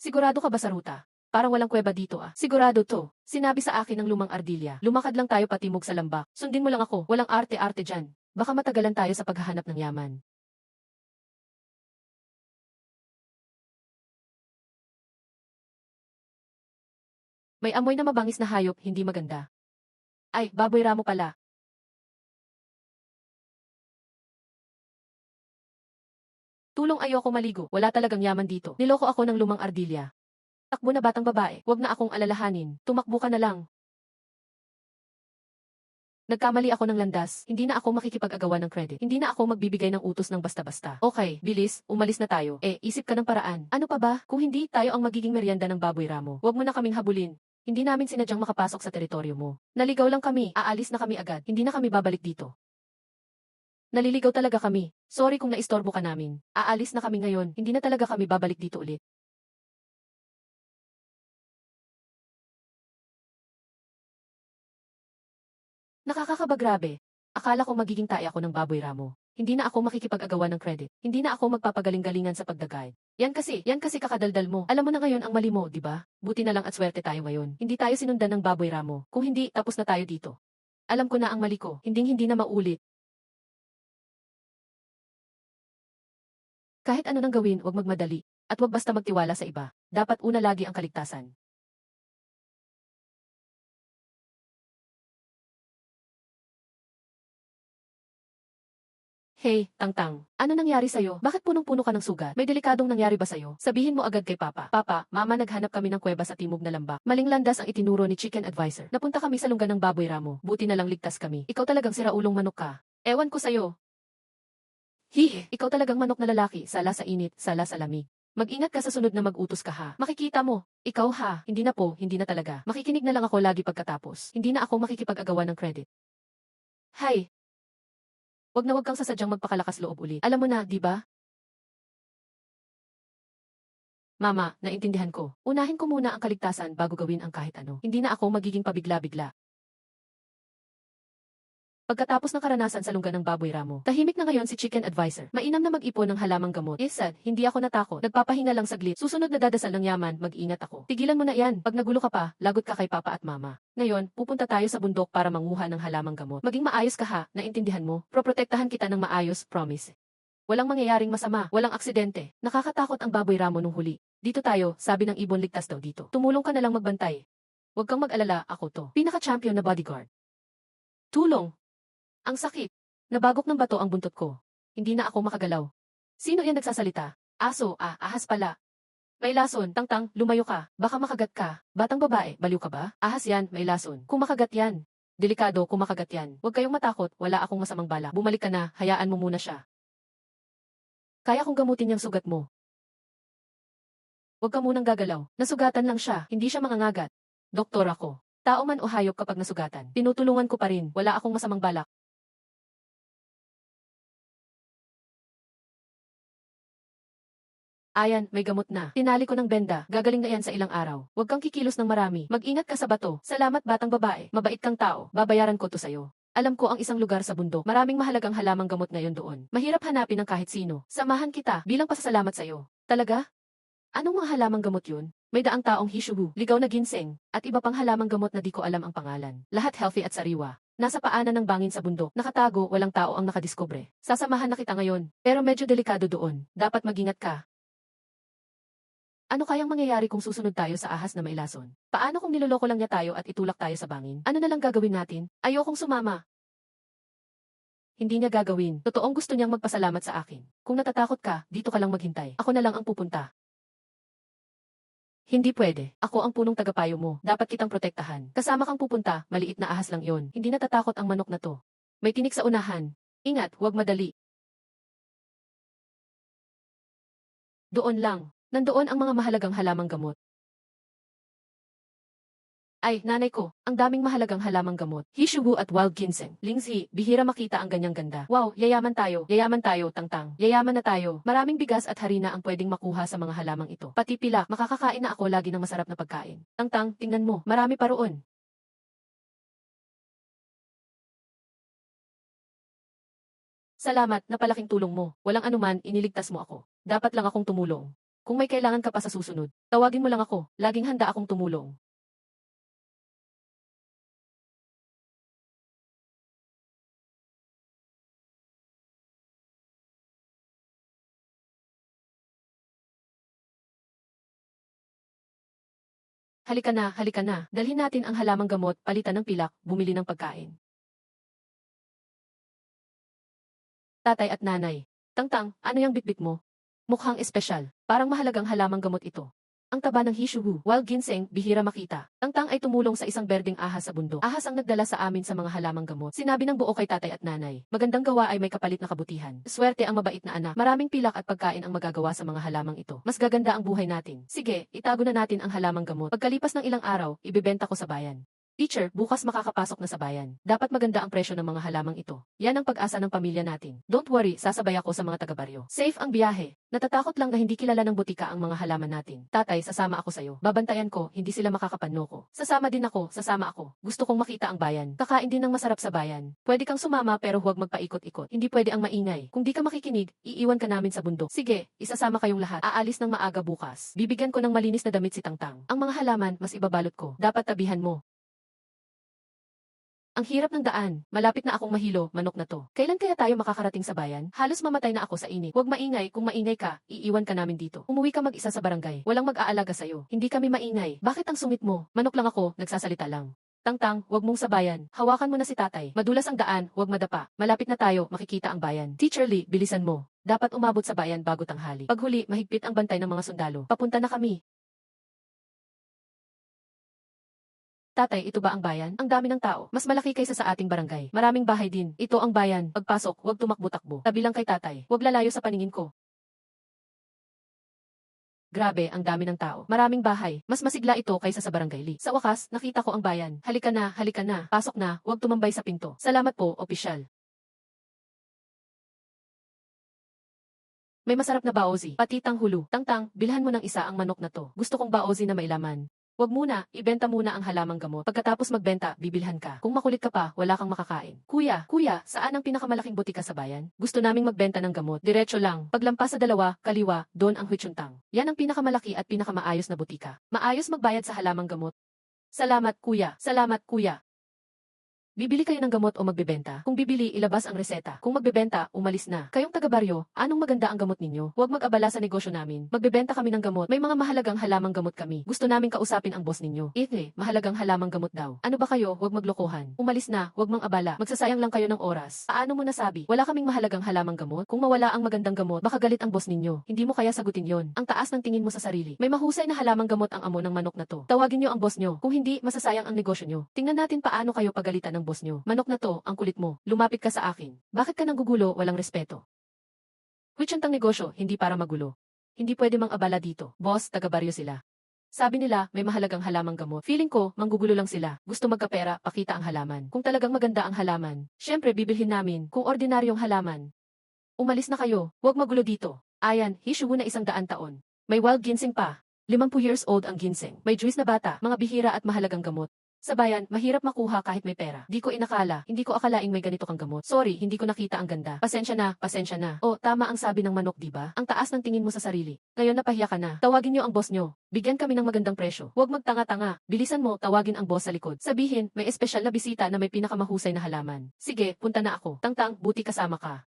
Sigurado ka ba sa ruta? Parang walang kuweba dito ah. Sigurado to. Sinabi sa akin ng lumang ardilya. Lumakad lang tayo patimog sa lambak. Sundin mo lang ako. Walang arte-arte dyan. Baka matagalan tayo sa paghahanap ng yaman. May amoy na mabangis na hayop, hindi maganda. Ay, baboy ramo pala. Tulong ayoko maligo. Wala talagang yaman dito. Niloko ako ng lumang ardilya. Takbo na batang babae. Huwag na akong alalahanin. Tumakbo ka na lang. Nagkamali ako ng landas, hindi na ako makikipag-agawan ng credit. Hindi na ako magbibigay ng utos ng basta-basta. Okay, bilis, umalis na tayo. Isip ka ng paraan. Ano pa ba? Kung hindi, tayo ang magiging merienda ng baboy ramo. Huwag mo na kaming habulin. Hindi namin sinadyang makapasok sa teritoryo mo. Naligaw lang kami, aalis na kami agad. Hindi na kami babalik dito. Naliligaw talaga kami. Sorry kung naistorbo ka namin. Aalis na kami ngayon, hindi na talaga kami babalik dito ulit. Nakakakabagrabe. Akala ko magiging tae ako ng baboy ramo. Hindi na ako makikipag-agawan ng credit. Hindi na ako magpapagaling-galingan sa pagdagay. Yan kasi kakadaldal mo. Alam mo na ngayon ang mali mo, di ba? Buti na lang at swerte tayo ngayon. Hindi tayo sinundan ng baboy ramo. Kung hindi, tapos na tayo dito. Alam ko na ang mali ko. Hindi na maulit. Kahit ano nang gawin, huwag magmadali. At huwag basta magtiwala sa iba. Dapat una lagi ang kaligtasan. Hey, Tangtang, ano nangyari sa'yo? Bakit punong-puno ka ng sugat? May delikadong nangyari ba sa'yo? Sabihin mo agad kay Papa. Papa, Mama, naghanap kami ng kuweba sa timog na lambak. Maling landas ang itinuro ni Chicken Advisor. Napunta kami sa lungga ng baboy ramo. Buti na lang ligtas kami. Ikaw talagang siraulong manok ka. Ewan ko sa'yo. Ikaw talagang manok na lalaki. Sala sa init, sala sa lamig. Mag-ingat ka sa sunod na mag-utos ka ha. Makikita mo. Ikaw ha. Hindi na po, hindi na talaga. Makikinig na lang ako lagi pagkatapos. Hindi na ako makikipag-agawan ng credit. Hay, wag kang sasadyang magpakalakas loob ulit. Alam mo na, di ba? Mama, naintindihan ko. Unahin ko muna ang kaligtasan bago gawin ang kahit ano. Hindi na ako magiging pabigla-bigla. Pagkatapos ng karanasan sa lungga ng baboy ramo, tahimik na ngayon si Chicken Advisor. Mainam na mag-ipon ng halamang gamot. Sad, hindi ako natakot. Nagpapahinga lang saglit. Susunod na dadasal ng yaman, mag-ingat ako. Tigilan mo na yan. Pag nagulo ka pa, lagot ka kay Papa at Mama. Ngayon, pupunta tayo sa bundok para manguha ng halamang gamot. Maging maayos ka ha, naintindihan mo? Proprotektahan kita ng maayos, promise. Walang mangyayaring masama, walang aksidente. Nakakatakot ang baboy ramo nung huli. Dito tayo, sabi ng ibon, ligtas daw dito. Tumulong ka na lang magbantay. Huwag kang mag-alala, ako to. Pinaka-champion na bodyguard. Tulong! Ang sakit. Nabagok ng bato ang buntot ko. Hindi na ako makagalaw. Sino yan nagsasalita? Aso, ahas pala. May lason, tangtang, lumayo ka. Baka makagat ka. Batang babae, baliw ka ba? Ahas yan, may lason. Kung makagat yan. Delikado kung makagat yan. Huwag kayong matakot, wala akong masamang balak. Bumalik ka na, hayaan mo muna siya. Kaya kong gamutin yung sugat mo. Huwag ka munang gagalaw. Nasugatan lang siya, hindi siya mangangagat. Doktor ako. Tao man o hayop kapag nasugatan. Tinutulungan ko pa rin, wala akong masamang balak. Ayan, may gamot na. Tinali ko ng benda, gagaling na yan sa ilang araw. Huwag kang kikilos ng marami. Mag-ingat ka sa bato. Salamat batang babae. Mabait kang tao. Babayaran ko to sa'yo. Alam ko ang isang lugar sa bundok. Maraming mahalagang halamang gamot ngayon doon. Mahirap hanapin ng kahit sino. Samahan kita bilang pasasalamat sa'yo. Talaga? Anong mga halamang gamot yun? May daang taong hishubu, ligaw na ginseng, at iba pang halamang gamot na di ko alam ang pangalan. Lahat healthy at sariwa. Nasa paanan ng bangin sa bundok. Nakatago, walang tao ang nakadiskubre. Sasamahan na kita ngayon. Pero medyo delikado doon. Dapat mag-ingat ka. Ano kayang mangyayari kung susunod tayo sa ahas na may lason? Paano kung niloloko lang niya tayo at itulak tayo sa bangin? Ano na lang gagawin natin? Ayokong sumama. Hindi niya gagawin. Totoong gusto niyang magpasalamat sa akin. Kung natatakot ka, dito ka lang maghintay. Ako na lang ang pupunta. Hindi pwede. Ako ang punong tagapayo mo. Dapat kitang protektahan. Kasama kang pupunta, maliit na ahas lang yon. Hindi natatakot ang manok na to. May tinik sa unahan. Ingat, huwag madali. Doon lang. Nandoon ang mga mahalagang halamang gamot. Ay, nanay ko, ang daming mahalagang halamang gamot. Hishubu at wild ginseng. Lingzi, bihira makita ang ganyang ganda. Wow, yayaman tayo, tangtang. Yayaman na tayo. Maraming bigas at harina ang pwedeng makuha sa mga halamang ito. Pati pilak, makakakain na ako lagi ng masarap na pagkain. Tangtang, tingnan mo, marami pa roon. Salamat, napalaking tulong mo. Walang anuman, iniligtas mo ako. Dapat lang akong tumulong. Kung may kailangan ka pa sa susunod, tawagin mo lang ako. Laging handa akong tumulong. Halika na. Dalhin natin ang halamang gamot, palitan ng pilak, bumili ng pagkain. Tatay at nanay. Tangtang, ano yung bitbit mo? Mukhang espesyal. Parang mahalagang halamang gamot ito. Ang taba ng hishuhu, wild ginseng, bihira makita. Tangtang ay tumulong sa isang berdeng ahas sa bundok. Ahas ang nagdala sa amin sa mga halamang gamot. Sinabi ng buo kay tatay at nanay. Magandang gawa ay may kapalit na kabutihan. Swerte ang mabait na anak. Maraming pilak at pagkain ang magagawa sa mga halamang ito. Mas gaganda ang buhay natin. Sige, itago na natin ang halamang gamot. Pagkalipas ng ilang araw, ibebenta ko sa bayan. Teacher, bukas makakapasok na sa bayan. Dapat maganda ang presyo ng mga halamang ito. Yan ang pag-asa ng pamilya natin. Don't worry, sasabay ako sa mga taga-baryo. Safe ang biyahe. Natatakot lang na hindi kilala ng butika ang mga halaman natin. Tatay, sasama ako sa'yo. Babantayan ko, hindi sila makakapanloko. Sasama ako. Gusto kong makita ang bayan. Kakain din ng masarap sa bayan. Pwede kang sumama pero huwag magpaikot-ikot. Hindi pwede ang maingay. Kung di ka makikinig, iiwan ka namin sa bundok. Sige, isasama kayong lahat. Aalis ng maaga bukas. Bibigyan ko ng malinis na damit si Tangtang. Ang mga halaman, mas ibabalot ko. Dapat tabihan mo. Ang hirap ng daan. Malapit na akong mahilo, manok na to. Kailan kaya tayo makakarating sa bayan? Halos mamatay na ako sa init. Huwag maingay, kung maingay ka, iiwan ka namin dito. Umuwi ka mag-isa sa barangay. Walang mag-aalaga sa'yo. Hindi kami maingay. Bakit ang sungit mo? Manok lang ako, nagsasalita lang. Tangtang, huwag mong sabayan. Hawakan mo na si tatay. Madulas ang daan, huwag madapa. Malapit na tayo, makikita ang bayan. Teacher Lee, bilisan mo. Dapat umabot sa bayan bago tanghali. Paghuli, mahigpit ang bantay ng mga sundalo. Papunta na kami. Tatay, ito ba ang bayan? Ang dami ng tao. Mas malaki kaysa sa ating barangay. Maraming bahay din. Ito ang bayan. Pagpasok, huwag tumakbo-takbo. Tabi lang kay tatay. Huwag lalayo sa paningin ko. Grabe, ang dami ng tao. Maraming bahay. Mas masigla ito kaysa sa barangay Li. Sa wakas, nakita ko ang bayan. Halika na, halika na. Pasok na, huwag tumambay sa pinto. Salamat po, opisyal. May masarap na baozi, pati tanghulo. Tangtang, bilhan mo ng isa ang manok na to. Gusto kong baozi na may laman. Huwag muna, ibenta muna ang halamang gamot. Pagkatapos magbenta, bibilhan ka. Kung makulit ka pa, wala kang makakain. Kuya, saan ang pinakamalaking butika sa bayan? Gusto naming magbenta ng gamot. Diretso lang. Paglampas sa dalawa, kaliwa, doon ang Huichuntang. Yan ang pinakamalaki at pinakamaayos na butika. Maayos magbayad sa halamang gamot. Salamat kuya, salamat kuya. Bibili kayo ng gamot o magbebenta? Kung bibili, ilabas ang reseta. Kung magbebenta, umalis na. Kayong taga-baryo, anong maganda ang gamot ninyo? Huwag mag-abala sa negosyo namin. Magbebenta kami ng gamot. May mga mahalagang halamang gamot kami. Gusto namin kausapin ang boss ninyo. Mahalagang halamang gamot daw. Ano ba kayo? Huwag maglokohan. Umalis na, huwag mang abala. Magsasayang lang kayo ng oras. Paano mo nasabi? Wala kaming mahalagang halamang gamot? Kung mawala ang magandang gamot, baka galit ang boss ninyo. Hindi mo kaya sagutin yon. Ang taas ng tingin mo sa sarili. May mahusay na halamang gamot ang amo ng manok na to. Tawagin nyo ang boss nyo. Kung hindi, masasayang ang negosyo nyo. Tingnan natin paano kayo pagalitan ng boss nyo. Manok na to, ang kulit mo. Lumapit ka sa akin. Bakit ka nanggugulo, walang respeto? Huichuntang negosyo, hindi para magulo. Hindi pwede mang abala dito. Boss, taga-baryo sila. Sabi nila, may mahalagang halamang gamot. Feeling ko, manggugulo lang sila. Gusto magkapera, pakita ang halaman. Kung talagang maganda ang halaman, syempre bibilhin namin. Kung ordinaryong halaman, umalis na kayo. Huwag magulo dito. Ayan, hishugo na 100 taon. May wild ginseng pa. 50 years old ang ginseng. May juice na bata, mga bihira at mahalagang gamot. Sa bayan, mahirap makuha kahit may pera. Hindi ko akalaing may ganito kang gamot. Sorry, hindi ko nakita ang ganda. Pasensya na, pasensya na. Oh, tama ang sabi ng manok, diba? Ang taas ng tingin mo sa sarili. Ngayon napahiya ka na. Tawagin niyo ang boss niyo. Bigyan kami ng magandang presyo. Huwag magtanga-tanga. Bilisan mo, tawagin ang boss sa likod. Sabihin, may espesyal na bisita na may pinakamahusay na halaman. Sige, punta na ako. Tangtang, buti kasama ka.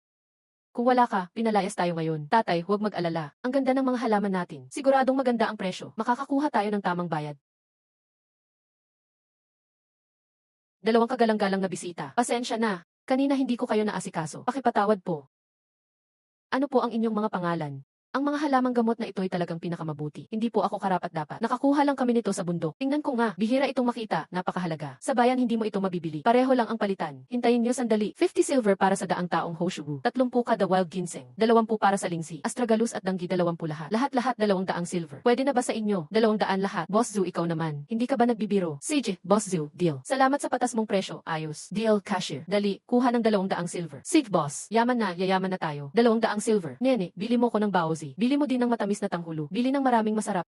Kung wala ka, pinalayas tayo ngayon. Tatay, huwag mag-alala. Ang ganda ng mga halaman natin. Siguradong maganda ang presyo. Makakakuha tayo ng tamang bayad. Dalawang kagalang-galang na bisita. Pasensya na. Kanina hindi ko kayo naasikaso. Pakipatawad po. Ano po ang inyong mga pangalan? Ang mga halamang gamot na ito ay talagang pinakamabuti. Hindi po ako karapat-dapat. Nakakuha lang kami nito sa bundok. Tingnan ko nga, bihira itong makita, napakahalaga. Sa bayan hindi mo ito mabibili. Pareho lang ang palitan. Hintayin niyo sandali. 50 silver para sa daang taong Hoshugu. 30 kada wild ginseng. 20 para sa lingsi. Astragalus at danggi 20 lahat. Lahat-lahat 200 silver. Pwede na ba sa inyo? 200 lahat. Boss Zu, ikaw naman. Hindi ka ba nagbibiro? Sige, Boss Zu, deal. Salamat sa patas mong presyo. Ayos. Deal, cashier. Dali, kuha ng 200 silver. Sige, boss. Yaman na, yayaman na tayo. 200 silver. Nene, bili mo ko ng baozi. Bili mo din ng matamis na tanghulo. Bili ng maraming masarap.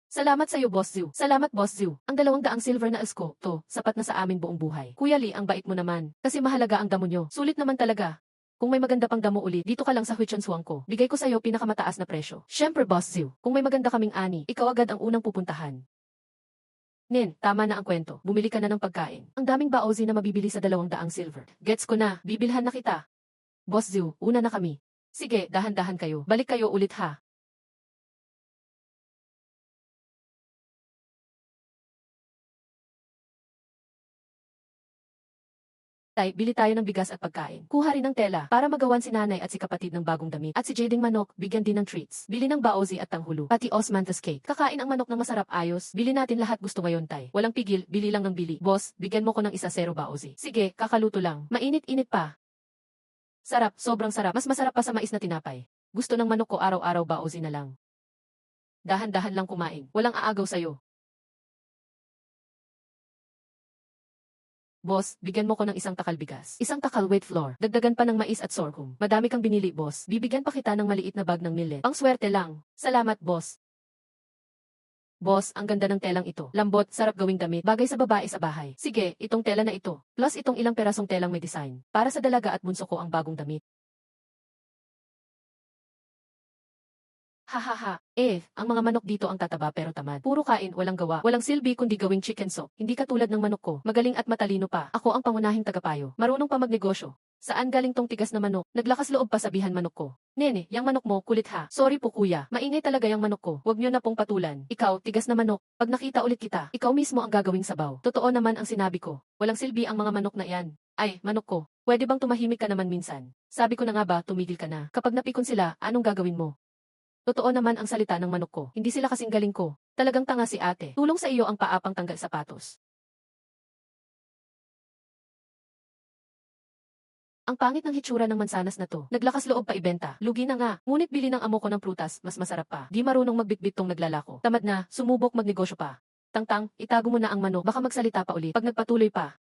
Salamat sa'yo, Boss Zu. Salamat, Boss Zu. Ang 200 silver na esko, to, sapat na sa amin buong buhay. Kuya Lee, ang bait mo naman. Kasi mahalaga ang damo nyo. Sulit naman talaga. Kung may maganda pang damo ulit, dito ka lang sa Huichunshuang ko. Bigay ko sa'yo pinakamataas na presyo. Syempre, Boss Zu. Kung may maganda kaming ani, ikaw agad ang unang pupuntahan. Nen, tama na ang kwento. Bumili ka na ng pagkain. Ang daming baozi na mabibili sa 200 silver. Gets ko na. Bibilhan na kita. Boss Zu, una na kami. Sige, dahan-dahan kayo. Balik kayo ulit ha. Tay, bili tayo ng bigas at pagkain. Kuha rin ng tela para magawan si nanay at si kapatid ng bagong damit. At si Jading manok, bigyan din ng treats. Bili ng baozi at tanghulo. Pati osmanthus cake. Kakain ang manok ng masarap ayos. Bili natin lahat gusto ngayon, tay. Walang pigil, bili lang ng bili. Boss, bigyan mo ko ng 1 baozi. Sige, kakaluto lang. Mainit-init pa. Sarap, sobrang sarap. Mas masarap pa sa mais na tinapay. Gusto ng manok ko araw-araw baozi na lang. Dahan-dahan lang kumain. Walang aagaw sa'yo. Boss, bigyan mo ko ng 1 takal bigas. 1 takal wheat flour. Dagdagan pa ng mais at sorghum. Madami kang binili, boss. Bibigyan pa kita ng maliit na bag ng millet. Pang swerte lang. Salamat, boss. Boss, ang ganda ng telang ito. Lambot, sarap gawing damit. Bagay sa babae sa bahay. Sige, itong tela na ito. Plus itong ilang perasong telang may design. Para sa dalaga at bunso ko ang bagong damit. Hahaha, ang mga manok dito ang tataba pero tamad. Puro kain, walang gawa. Walang silbi kundi gawing chicken soup. Hindi katulad ng manok ko. Magaling at matalino pa. Ako ang pangunahing tagapayo. Marunong pa magnegosyo. Saan galing tong tigas na manok? Naglakas loob pa sabihan manok ko. Nene, yang manok mo, kulit ha. Sorry po kuya. Maingay talaga yang manok ko. Huwag nyo na pong patulan. Ikaw, tigas na manok. Pag nakita ulit kita, ikaw mismo ang gagawing sabaw. Totoo naman ang sinabi ko. Walang silbi ang mga manok na iyan. Ay, manok ko. Pwede bang tumahimik ka naman minsan? Sabi ko na nga ba, tumigil ka na. Kapag napikon sila, anong gagawin mo? Totoo naman ang salita ng manok ko. Hindi sila kasing galing ko. Talagang tanga si ate. Tulong sa iyo ang paapang tanggal sapatos. Ang pangit ng hitsura ng mansanas na to. Naglakas loob pa ibenta. Lugi na nga. Ngunit bili ng amo ko ng prutas, mas masarap pa. Di marunong magbitbit tong naglalako. Tamad na, sumubok magnegosyo pa. Tangtang, itago mo na ang manok, baka magsalita pa ulit. Pag nagpatuloy pa,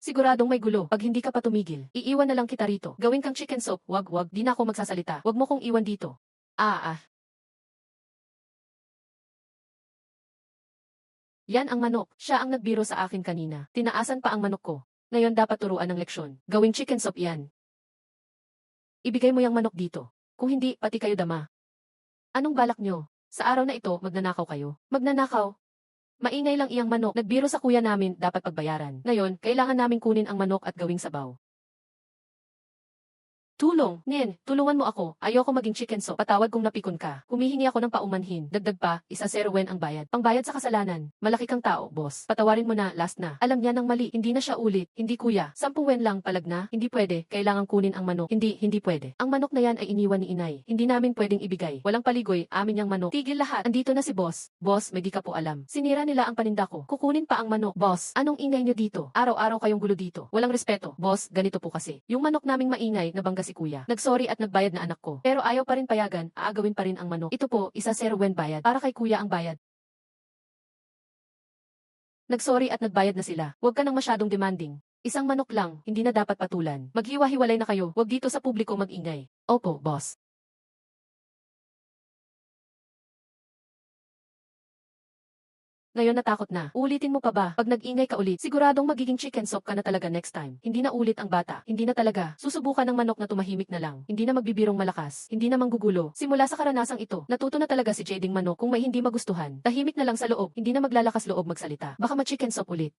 siguradong may gulo. Pag hindi ka pa tumigil, iiwan na lang kita rito. Gawin kang chicken soup. Wag, di na ako magsasalita. Wag mo kong iwan dito. Yan ang manok. Siya ang nagbiro sa akin kanina. Tinaasan pa ang manok ko. Ngayon dapat turuan ng leksyon. Gawing chicken soup yan. Ibigay mo yung manok dito. Kung hindi, pati kayo dama. Anong balak nyo? Sa araw na ito, magnanakaw kayo. Magnanakaw? Maingay lang iyang manok. Nagbiro sa kuya namin, dapat pagbayaran. Ngayon, kailangan namin kunin ang manok at gawing sabaw. Tulong, Nen, tulungan mo ako. Ayoko maging chicken soup. Patawad kung napikon ka. Humihingi ako ng paumanhin. Dagdag pa, 1-0 ang bayad. Pangbayad sa kasalanan. Malaki kang tao, boss. Patawarin mo na, last na. Alam niya ng mali, hindi na siya ulit. Hindi kuya, 10 wen lang, palag na. Hindi pwede, kailangan kunin ang manok. Hindi pwede. Ang manok na yan ay iniwan ni inay. Hindi namin pwedeng ibigay. Walang paligoy, amin yang manok. Tigil lahat. Andito na si boss. Boss, may di ka po alam. Sinira nila ang paninda ko. Kukunin pa ang manok. Boss, anong ingay niyo dito? Araw-araw kayong gulo dito. Walang respeto. Boss, ganito po kasi. Yung manok naming maingay, nabangga si kuya. Nagsorry at nagbayad na anak ko. Pero ayaw pa rin payagan, aagawin pa rin ang manok. Ito po, 1-0 wen bayad. Para kay kuya ang bayad. Nagsorry at nagbayad na sila. Huwag ka nang masyadong demanding. Isang manok lang, hindi na dapat patulan. Maghiwa-hiwalay na kayo, huwag dito sa publiko mag-ingay. Opo, boss. Ngayon natakot na. Ulitin mo pa ba? Pag nag-ingay ka ulit, siguradong magiging chicken soup ka na talaga next time. Hindi na ulit ang bata. Hindi na talaga. Susubukan ng manok na tumahimik na lang. Hindi na magbibirong malakas. Hindi na manggugulo. Simula sa karanasang ito, natuto na talaga si Jading manok kung may hindi magustuhan. Tahimik na lang sa loob. Hindi na maglalakas loob magsalita. Baka ma-chicken soup ulit.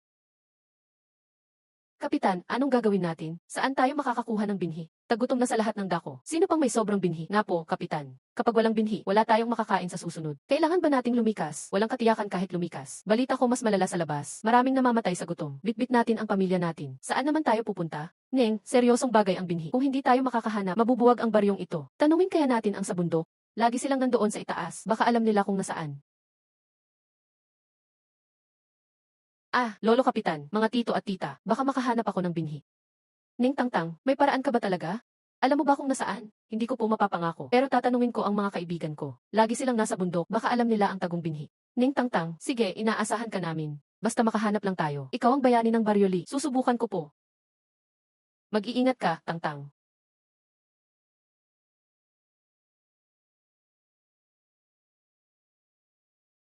Kapitan, anong gagawin natin? Saan tayo makakakuha ng binhi? Tagutom na sa lahat ng dako. Sino pang may sobrang binhi? Nga po, Kapitan. Kapag walang binhi, wala tayong makakain sa susunod. Kailangan ba nating lumikas? Walang katiyakan kahit lumikas. Balita ko mas malala sa labas. Maraming namamatay sa gutom. Bitbit natin ang pamilya natin. Saan naman tayo pupunta? Neng, seryosong bagay ang binhi. Kung hindi tayo makakahanap, mabubuwag ang baryong ito. Tanungin kaya natin ang sa bundok. Lagi silang nandoon sa itaas. Baka alam nila kung nasaan. Lolo Kapitan, mga tito at tita, baka makahanap ako ng binhi. Ning Tangtang, may paraan ka ba talaga? Alam mo ba kung nasaan? Hindi ko po mapapangako, pero tatanungin ko ang mga kaibigan ko. Lagi silang nasa bundok, baka alam nila ang tagong binhi. Ning Tangtang, sige, inaasahan ka namin. Basta makahanap lang tayo. Ikaw ang bayani ng Baryoli, susubukan ko po. Mag-iingat ka, Tangtang.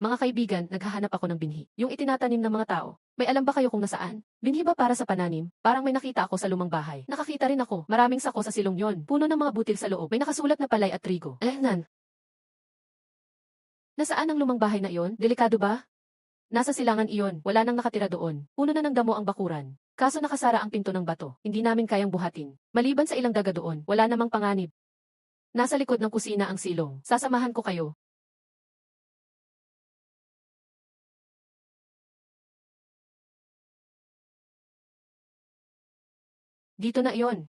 Mga kaibigan, naghahanap ako ng binhi. Yung itinatanim ng mga tao. May alam ba kayo kung nasaan? Binhi ba para sa pananim? Parang may nakita ako sa lumang bahay. Nakakita rin ako. Maraming sako sa silong yon. Puno ng mga butil sa loob. May nakasulat na palay at trigo. Nan. Nasaan ang lumang bahay na iyon? Delikado ba? Nasa silangan iyon. Wala nang nakatira doon. Puno na ng damo ang bakuran. Kaso nakasara ang pinto ng bato. Hindi namin kayang buhatin. Maliban sa ilang daga doon, wala namang panganib. Nasa likod ng kusina ang silong. Sasamahan ko kayo. Dito na iyon.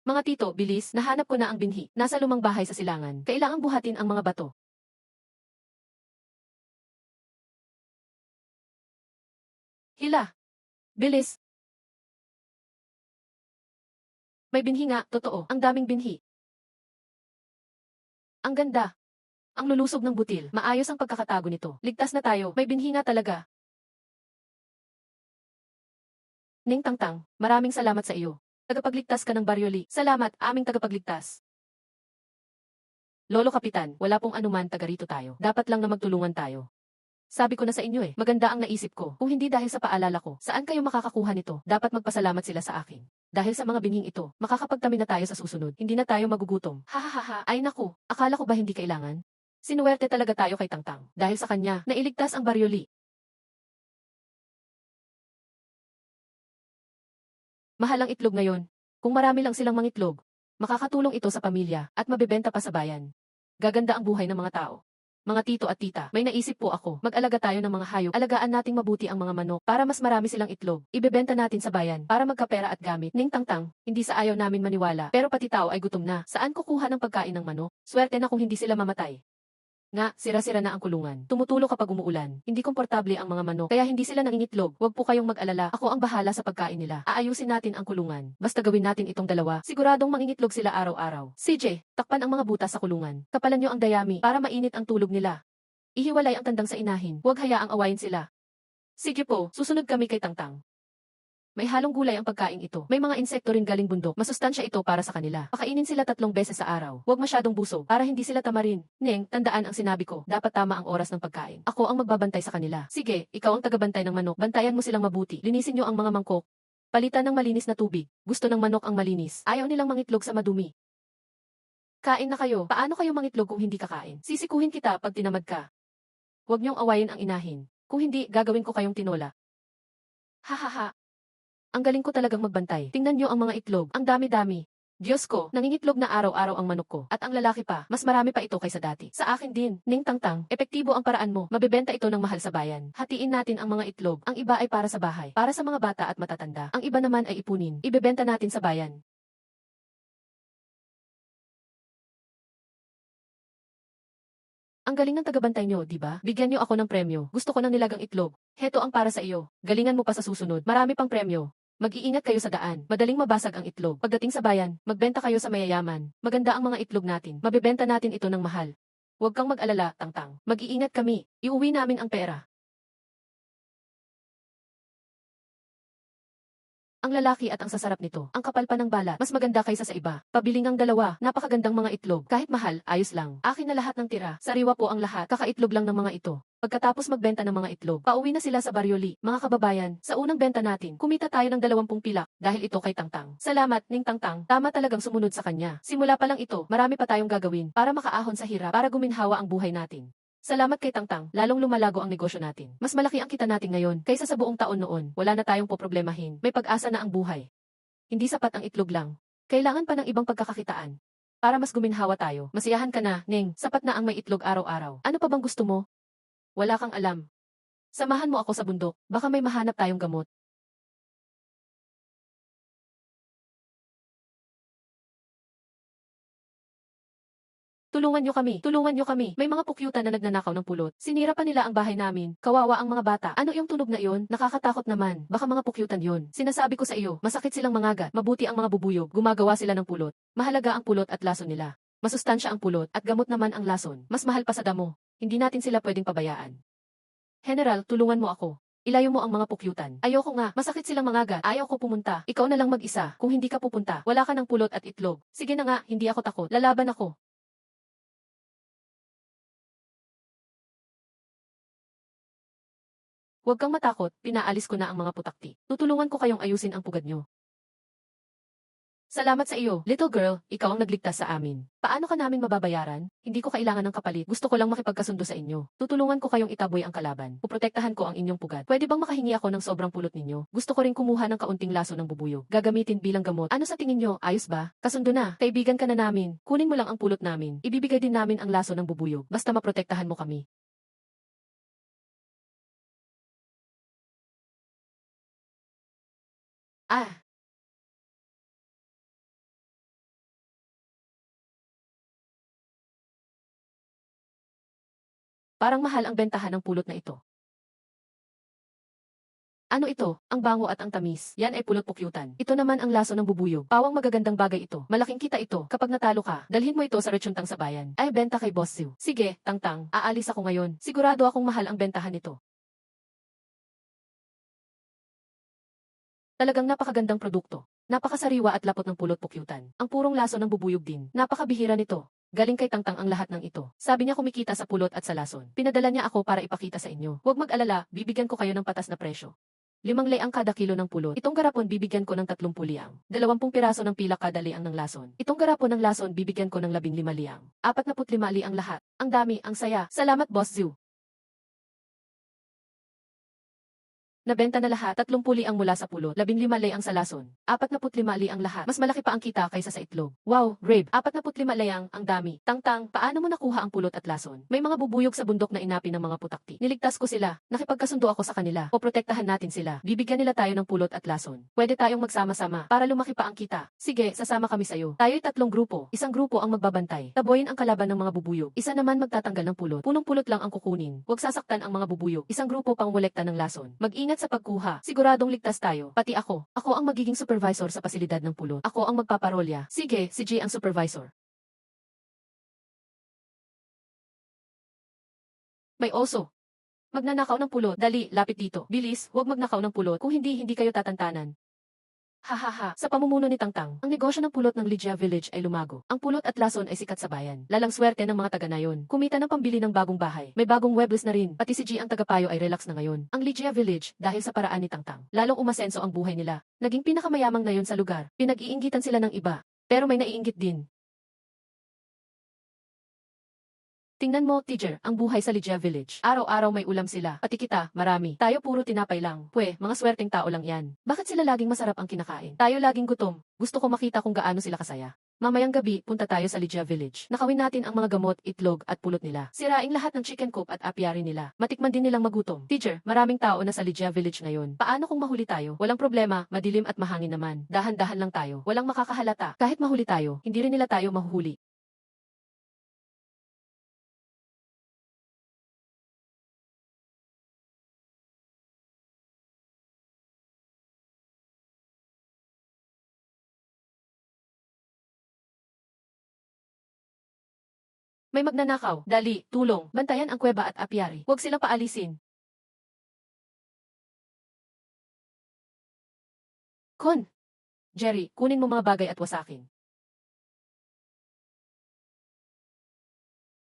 Mga tito, bilis, nahanap ko na ang binhi. Nasa lumang bahay sa silangan. Kailangang buhatin ang mga bato. Hila! Bilis! May binhi nga, totoo. Ang daming binhi. Ang ganda. Ang lulusob ng butil. Maayos ang pagkakatago nito. Ligtas na tayo. May binhi nga talaga. Ning Tangtang, maraming salamat sa iyo. Tagapagligtas ka ng Baryoli. Salamat, aming tagapagligtas. Lolo Kapitan, wala pong anuman, taga rito tayo. Dapat lang na magtulungan tayo. Sabi ko na sa inyo maganda ang naisip ko. Kung hindi dahil sa paalala ko, saan kayo makakakuha nito? Dapat magpasalamat sila sa akin. Dahil sa mga binhing ito, makakapagtabi na tayo sa susunod. Hindi na tayo magugutom. Hahaha, ay naku, akala ko ba hindi kailangan? Sinuwerte talaga tayo kay Tangtang. Dahil sa kanya, nailigtas ang Baryoli. Mahal ang itlog ngayon. Kung marami lang silang mangitlog, makakatulong ito sa pamilya at mabebenta pa sa bayan. Gaganda ang buhay ng mga tao. Mga tito at tita, may naisip po ako. Mag-alaga tayo ng mga hayop. Alagaan nating mabuti ang mga manok para mas marami silang itlog. Ibebenta natin sa bayan para magkapera at gamit. Ning Tangtang, hindi sa ayaw namin maniwala. Pero pati tao ay gutom na. Saan kukuha ng pagkain ng manok? Swerte na kung hindi sila mamatay. Nga, sira-sira na ang kulungan. Tumutulo kapag umuulan. Hindi komportable ang mga manok, kaya hindi sila nangingitlog. Huwag po kayong mag-alala. Ako ang bahala sa pagkain nila. Aayusin natin ang kulungan. Basta gawin natin itong dalawa. Siguradong mangingitlog sila araw-araw. CJ, takpan ang mga butas sa kulungan. Kapalan nyo ang dayami para mainit ang tulog nila. Ihiwalay ang tandang sa inahin. Huwag hayaang awayin sila. Sige po, susunod kami kay Tangtang. May halong gulay ang pagkain ito. May mga insekto rin galing bundok. Masustansya ito para sa kanila. Pakainin sila 3 beses sa araw. Huwag masyadong busog para hindi sila tamarin. Neng, tandaan ang sinabi ko. Dapat tama ang oras ng pagkain. Ako ang magbabantay sa kanila. Sige, ikaw ang tagabantay ng manok. Bantayan mo silang mabuti. Linisin nyo ang mga mangkok. Palitan ng malinis na tubig. Gusto ng manok ang malinis. Ayaw nilang mangitlog sa madumi. Kain na kayo. Paano kayo mangitlog kung hindi kakain? Sisikuhin kita pag tinamad ka. Huwag niyong awayin ang inahin. Kung hindi, gagawin ko kayong tinola. Hahaha. Ang galing ko talagang magbantay. Tingnan niyo ang mga itlog. Ang dami-dami. Diyos ko, nangingitlog na araw-araw ang manok ko. At ang lalaki pa, mas marami pa ito kaysa dati. Sa akin din, Ning Tangtang, epektibo ang paraan mo. Mabebenta ito ng mahal sa bayan. Hatiin natin ang mga itlog. Ang iba ay para sa bahay. Para sa mga bata at matatanda. Ang iba naman ay ipunin. Ibebenta natin sa bayan. Ang galing ng tagabantay nyo, di ba? Bigyan nyo ako ng premyo. Gusto ko ng nilagang itlog. Heto ang para sa iyo. Galingan mo pa sa susunod. Marami pang premyo. Mag-iingat kayo sa daan. Madaling mabasag ang itlog. Pagdating sa bayan, magbenta kayo sa mayayaman. Maganda ang mga itlog natin. Mabebenta natin ito ng mahal. Huwag kang mag-alala, Tangtang. Mag-iingat kami. Iuwi namin ang pera. Ang lalaki at ang sasarap nito. Ang kapal pa ng balat. Mas maganda kaysa sa iba. Pabiling ang dalawa. Napakagandang mga itlog. Kahit mahal, ayos lang. Akin na lahat ng tira. Sariwa po ang lahat. Kakaitlog lang ng mga ito. Pagkatapos magbenta ng mga itlog, pauwi na sila sa Baryoli. Mga kababayan, sa unang benta natin, kumita tayo ng 20 pilak dahil ito kay Tangtang. Salamat, Ning Tangtang. Tama talagang sumunod sa kanya. Simula pa lang ito, marami pa tayong gagawin para makaahon sa hirap, para guminhawa ang buhay natin. Salamat kay Tangtang, lalong lumalago ang negosyo natin. Mas malaki ang kita natin ngayon kaysa sa buong taon noon. Wala na tayong poproblemahin. May pag-asa na ang buhay. Hindi sapat ang itlog lang. Kailangan pa ng ibang pagkakakitaan. Para mas guminhawa tayo. Masiyahan ka na, Neng. Sapat na ang may itlog araw-araw. Ano pa bang gusto mo? Wala kang alam. Samahan mo ako sa bundok. Baka may mahanap tayong gamot. Tulungan nyo kami. Tulungan nyo kami. May mga pukyutan na nagnanakaw ng pulot. Sinira pa nila ang bahay namin. Kawawa ang mga bata. Ano yung tunog na iyon? Nakakatakot naman. Baka mga pukyutan yon. Sinasabi ko sa iyo, masakit silang mangagat. Mabuti ang mga bubuyog. Gumagawa sila ng pulot. Mahalaga ang pulot at lason nila. Masustansya ang pulot at gamot naman ang lason. Mas mahal pa sa damo. Hindi natin sila pwedeng pabayaan. General, tulungan mo ako. Ilayo mo ang mga pukyutan. Ayoko nga, masakit silang mangagat. Ayaw ko pumunta. Ikaw na lang mag-isa. Kung hindi ka pupunta, wala ka ng pulot at itlog. Sige na nga, hindi ako takot. Lalaban ako. Huwag kang matakot, pinaalis ko na ang mga putakti. Tutulungan ko kayong ayusin ang pugad nyo. Salamat sa iyo, little girl, ikaw ang nagligtas sa amin. Paano ka namin mababayaran? Hindi ko kailangan ng kapalit, gusto ko lang makipagkasundo sa inyo. Tutulungan ko kayong itaboy ang kalaban. Puprotektahan ko ang inyong pugad. Pwede bang makahingi ako ng sobrang pulot ninyo? Gusto ko rin kumuha ng kaunting laso ng bubuyog. Gagamitin bilang gamot. Ano sa tingin nyo? Ayos ba? Kasundo na. Kaibigan ka na namin. Kunin mo lang ang pulot namin. Ibibigay din namin ang laso ng bubuyog. Basta maprotektahan mo kami. Ah, parang mahal ang bentahan ng pulot na ito. Ano ito? Ang bango at ang tamis. Yan ay pulot pukyutan. Ito naman ang laso ng bubuyog. Pawang magagandang bagay ito. Malaking kita ito. Kapag natalo ka, dalhin mo ito sa retsuntang sa bayan. Ay benta kay Boss Sue. Sige, Tangtang. Aalis ako ngayon. Sigurado akong mahal ang bentahan nito. Talagang napakagandang produkto. Napakasariwa at lapot ng pulot pukyutan. Ang purong laso ng bubuyog din. Napakabihira nito. Galing kay Tangtang ang lahat ng ito. Sabi niya kumikita sa pulot at sa lason. Pinadala niya ako para ipakita sa inyo. Huwag mag-alala, bibigyan ko kayo ng patas na presyo. 5 liang kada kilo ng pulot. Itong garapon bibigyan ko ng 30 liang. 20 piraso ng pilak kada liang ng lason. Itong garapon ng lason bibigyan ko ng 15 liang. 45 liang lahat. Ang dami, ang saya. Salamat Boss Zoo. Nabenta na lahat, 30 liang mula sa pulot, 15 liang sa lason, 45 liang lahat. Mas malaki pa ang kita kaysa sa itlog. Wow, Rabe, 45 liang, ang dami. Tangtang, paano mo nakuha ang pulot at lason? May mga bubuyog sa bundok na inapi ng mga putakti. Niligtas ko sila, nakipagkasundo ako sa kanila. Poprotektahan natin sila. Bibigyan nila tayo ng pulot at lason. Pwede tayong magsama-sama para lumaki pa ang kita. Sige, sasama kami sayo. Tayo'y 3 grupo. Isang grupo ang magbabantay. Taboyin ang kalaban ng mga bubuyog. Isa naman magtatanggal ng pulot. Punong pulot lang ang kukunin. Huwag sasaktan ang mga bubuyog. Isang grupo pang molekta ng lason. Mag-ingat sa pagkuha. Siguradong ligtas tayo. Pati ako. Ako ang magiging supervisor sa pasilidad ng pulot. Ako ang magpaparolya. Sige, si G ang supervisor. May oso. Magnanakaw ng pulot. Dali, lapit dito. Bilis, huwag magnakaw ng pulot. Kung hindi, hindi kayo tatantanan. Hahaha, sa pamumuno ni Tangtang, ang negosyo ng pulot ng Ligia Village ay lumago. Ang pulot at lason ay sikat sa bayan. Lalang swerte ng mga taga nayon. Kumita ng pambili ng bagong bahay. May bagong webles na rin. Pati si G ang tagapayo ay relax na ngayon. Ang Ligia Village, dahil sa paraan ni Tangtang, lalong umasenso ang buhay nila. Naging pinakamayamang nayon sa lugar. Pinag-iinggitan sila ng iba. Pero may naiinggit din. Tingnan mo, teacher, ang buhay sa Ligia Village. Araw-araw may ulam sila. Pati kita, marami. Tayo puro tinapay lang. Pwe, mga swerteng tao lang yan. Bakit sila laging masarap ang kinakain? Tayo laging gutom. Gusto ko makita kung gaano sila kasaya. Mamayang gabi, punta tayo sa Ligia Village. Nakawin natin ang mga gamot, itlog, at pulot nila. Siraing lahat ng chicken coop at apiary nila. Matikman din nilang magutom. Teacher, maraming tao na sa Ligia Village ngayon. Paano kung mahuli tayo? Walang problema, madilim at mahangin naman. Dahan-dahan lang tayo. Walang makakahalata. Kahit mahuli tayo, hindi rin nila tayo mahuhuli. May magnanakaw. Dali, tulong. Bantayan ang kuweba at apiary. Huwag silang paalisin. Kon! Jerry, kunin mo mga bagay at wasakin.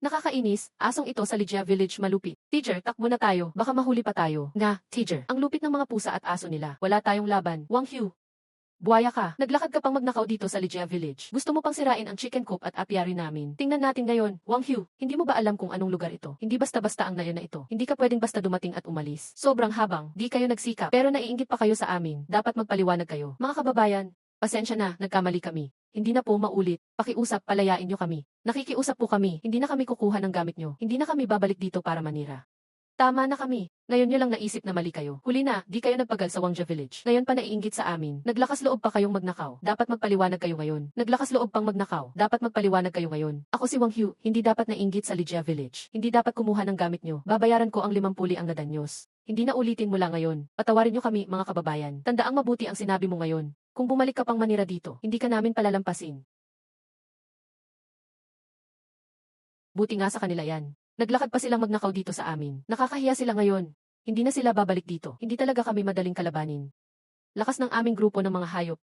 Nakakainis, asong ito sa Ligia Village malupit. Teacher, takbo na tayo, baka mahuli pa tayo. Nga, teacher, ang lupit ng mga pusa at aso nila. Wala tayong laban. Wang Hugh. Buwaya ka, naglakad ka pang magnakaw dito sa Ligia Village. Gusto mo pang sirain ang chicken coop at apiary namin. Tingnan natin ngayon, Wang Hugh, hindi mo ba alam kung anong lugar ito? Hindi basta-basta ang nayon na ito. Hindi ka pwedeng basta dumating at umalis. Sobrang habang, di kayo nagsikap, pero naiinggit pa kayo sa amin. Dapat magpaliwanag kayo. Mga kababayan, pasensya na, nagkamali kami. Hindi na po maulit. Pakiusap, palayain nyo kami. Nakikiusap po kami, hindi na kami kukuha ng gamit nyo. Hindi na kami babalik dito para manira. Tama na kami. Ngayon nyo lang naisip na mali kayo. Huli na, di kayo nagpagal sa Wangja Village. Ngayon pa naiinggit sa amin. Naglakas loob pa kayong magnakaw. Dapat magpaliwanag kayo ngayon. Naglakas loob pang magnakaw. Dapat magpaliwanag kayo ngayon. Ako si Wang Hugh, hindi dapat nainggit sa Ligia Village. Hindi dapat kumuha ng gamit nyo. Babayaran ko ang 50 ang nadanyos. Hindi na ulitin mo lang ngayon. Patawarin nyo kami, mga kababayan. Tandaang mabuti ang sinabi mo ngayon. Kung bumalik ka pang manira dito, hindi ka namin palalampasin. Buti nga sa kanila yan. Naglakad pa silang magnakaw dito sa amin. Nakakahiya sila ngayon. Hindi na sila babalik dito. Hindi talaga kami madaling kalabanin. Lakas ng aming grupo ng mga hayop.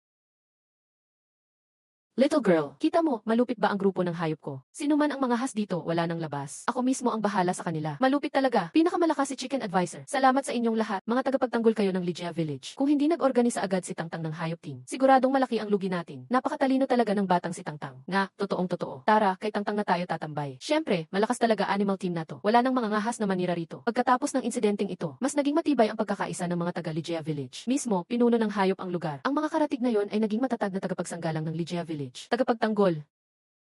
Little girl, kita mo, malupit ba ang grupo ng hayop ko? Sino man ang mga has dito, wala nang labas. Ako mismo ang bahala sa kanila. Malupit talaga. Pinakamalakas si Chicken Advisor. Salamat sa inyong lahat. Mga tagapagtanggol kayo ng Ligia Village. Kung hindi nag-organisa agad si Tangtang ng hayop team, siguradong malaki ang lugi natin. Napakatalino talaga ng batang si Tangtang. Nga, totoong totoo. Tara, kay Tangtang na tayo tatambay. Syempre, malakas talaga animal team na to. Wala nang mga ngahas na manira rito. Pagkatapos ng insidenteng ito, mas naging matibay ang pagkakaisa ng mga taga Ligia Village. Mismo, pinuno ng hayop ang lugar. Ang mga karatig na yon ay naging matatag na tagapagsanggalang ng Ligia Village. Tagapagtanggol,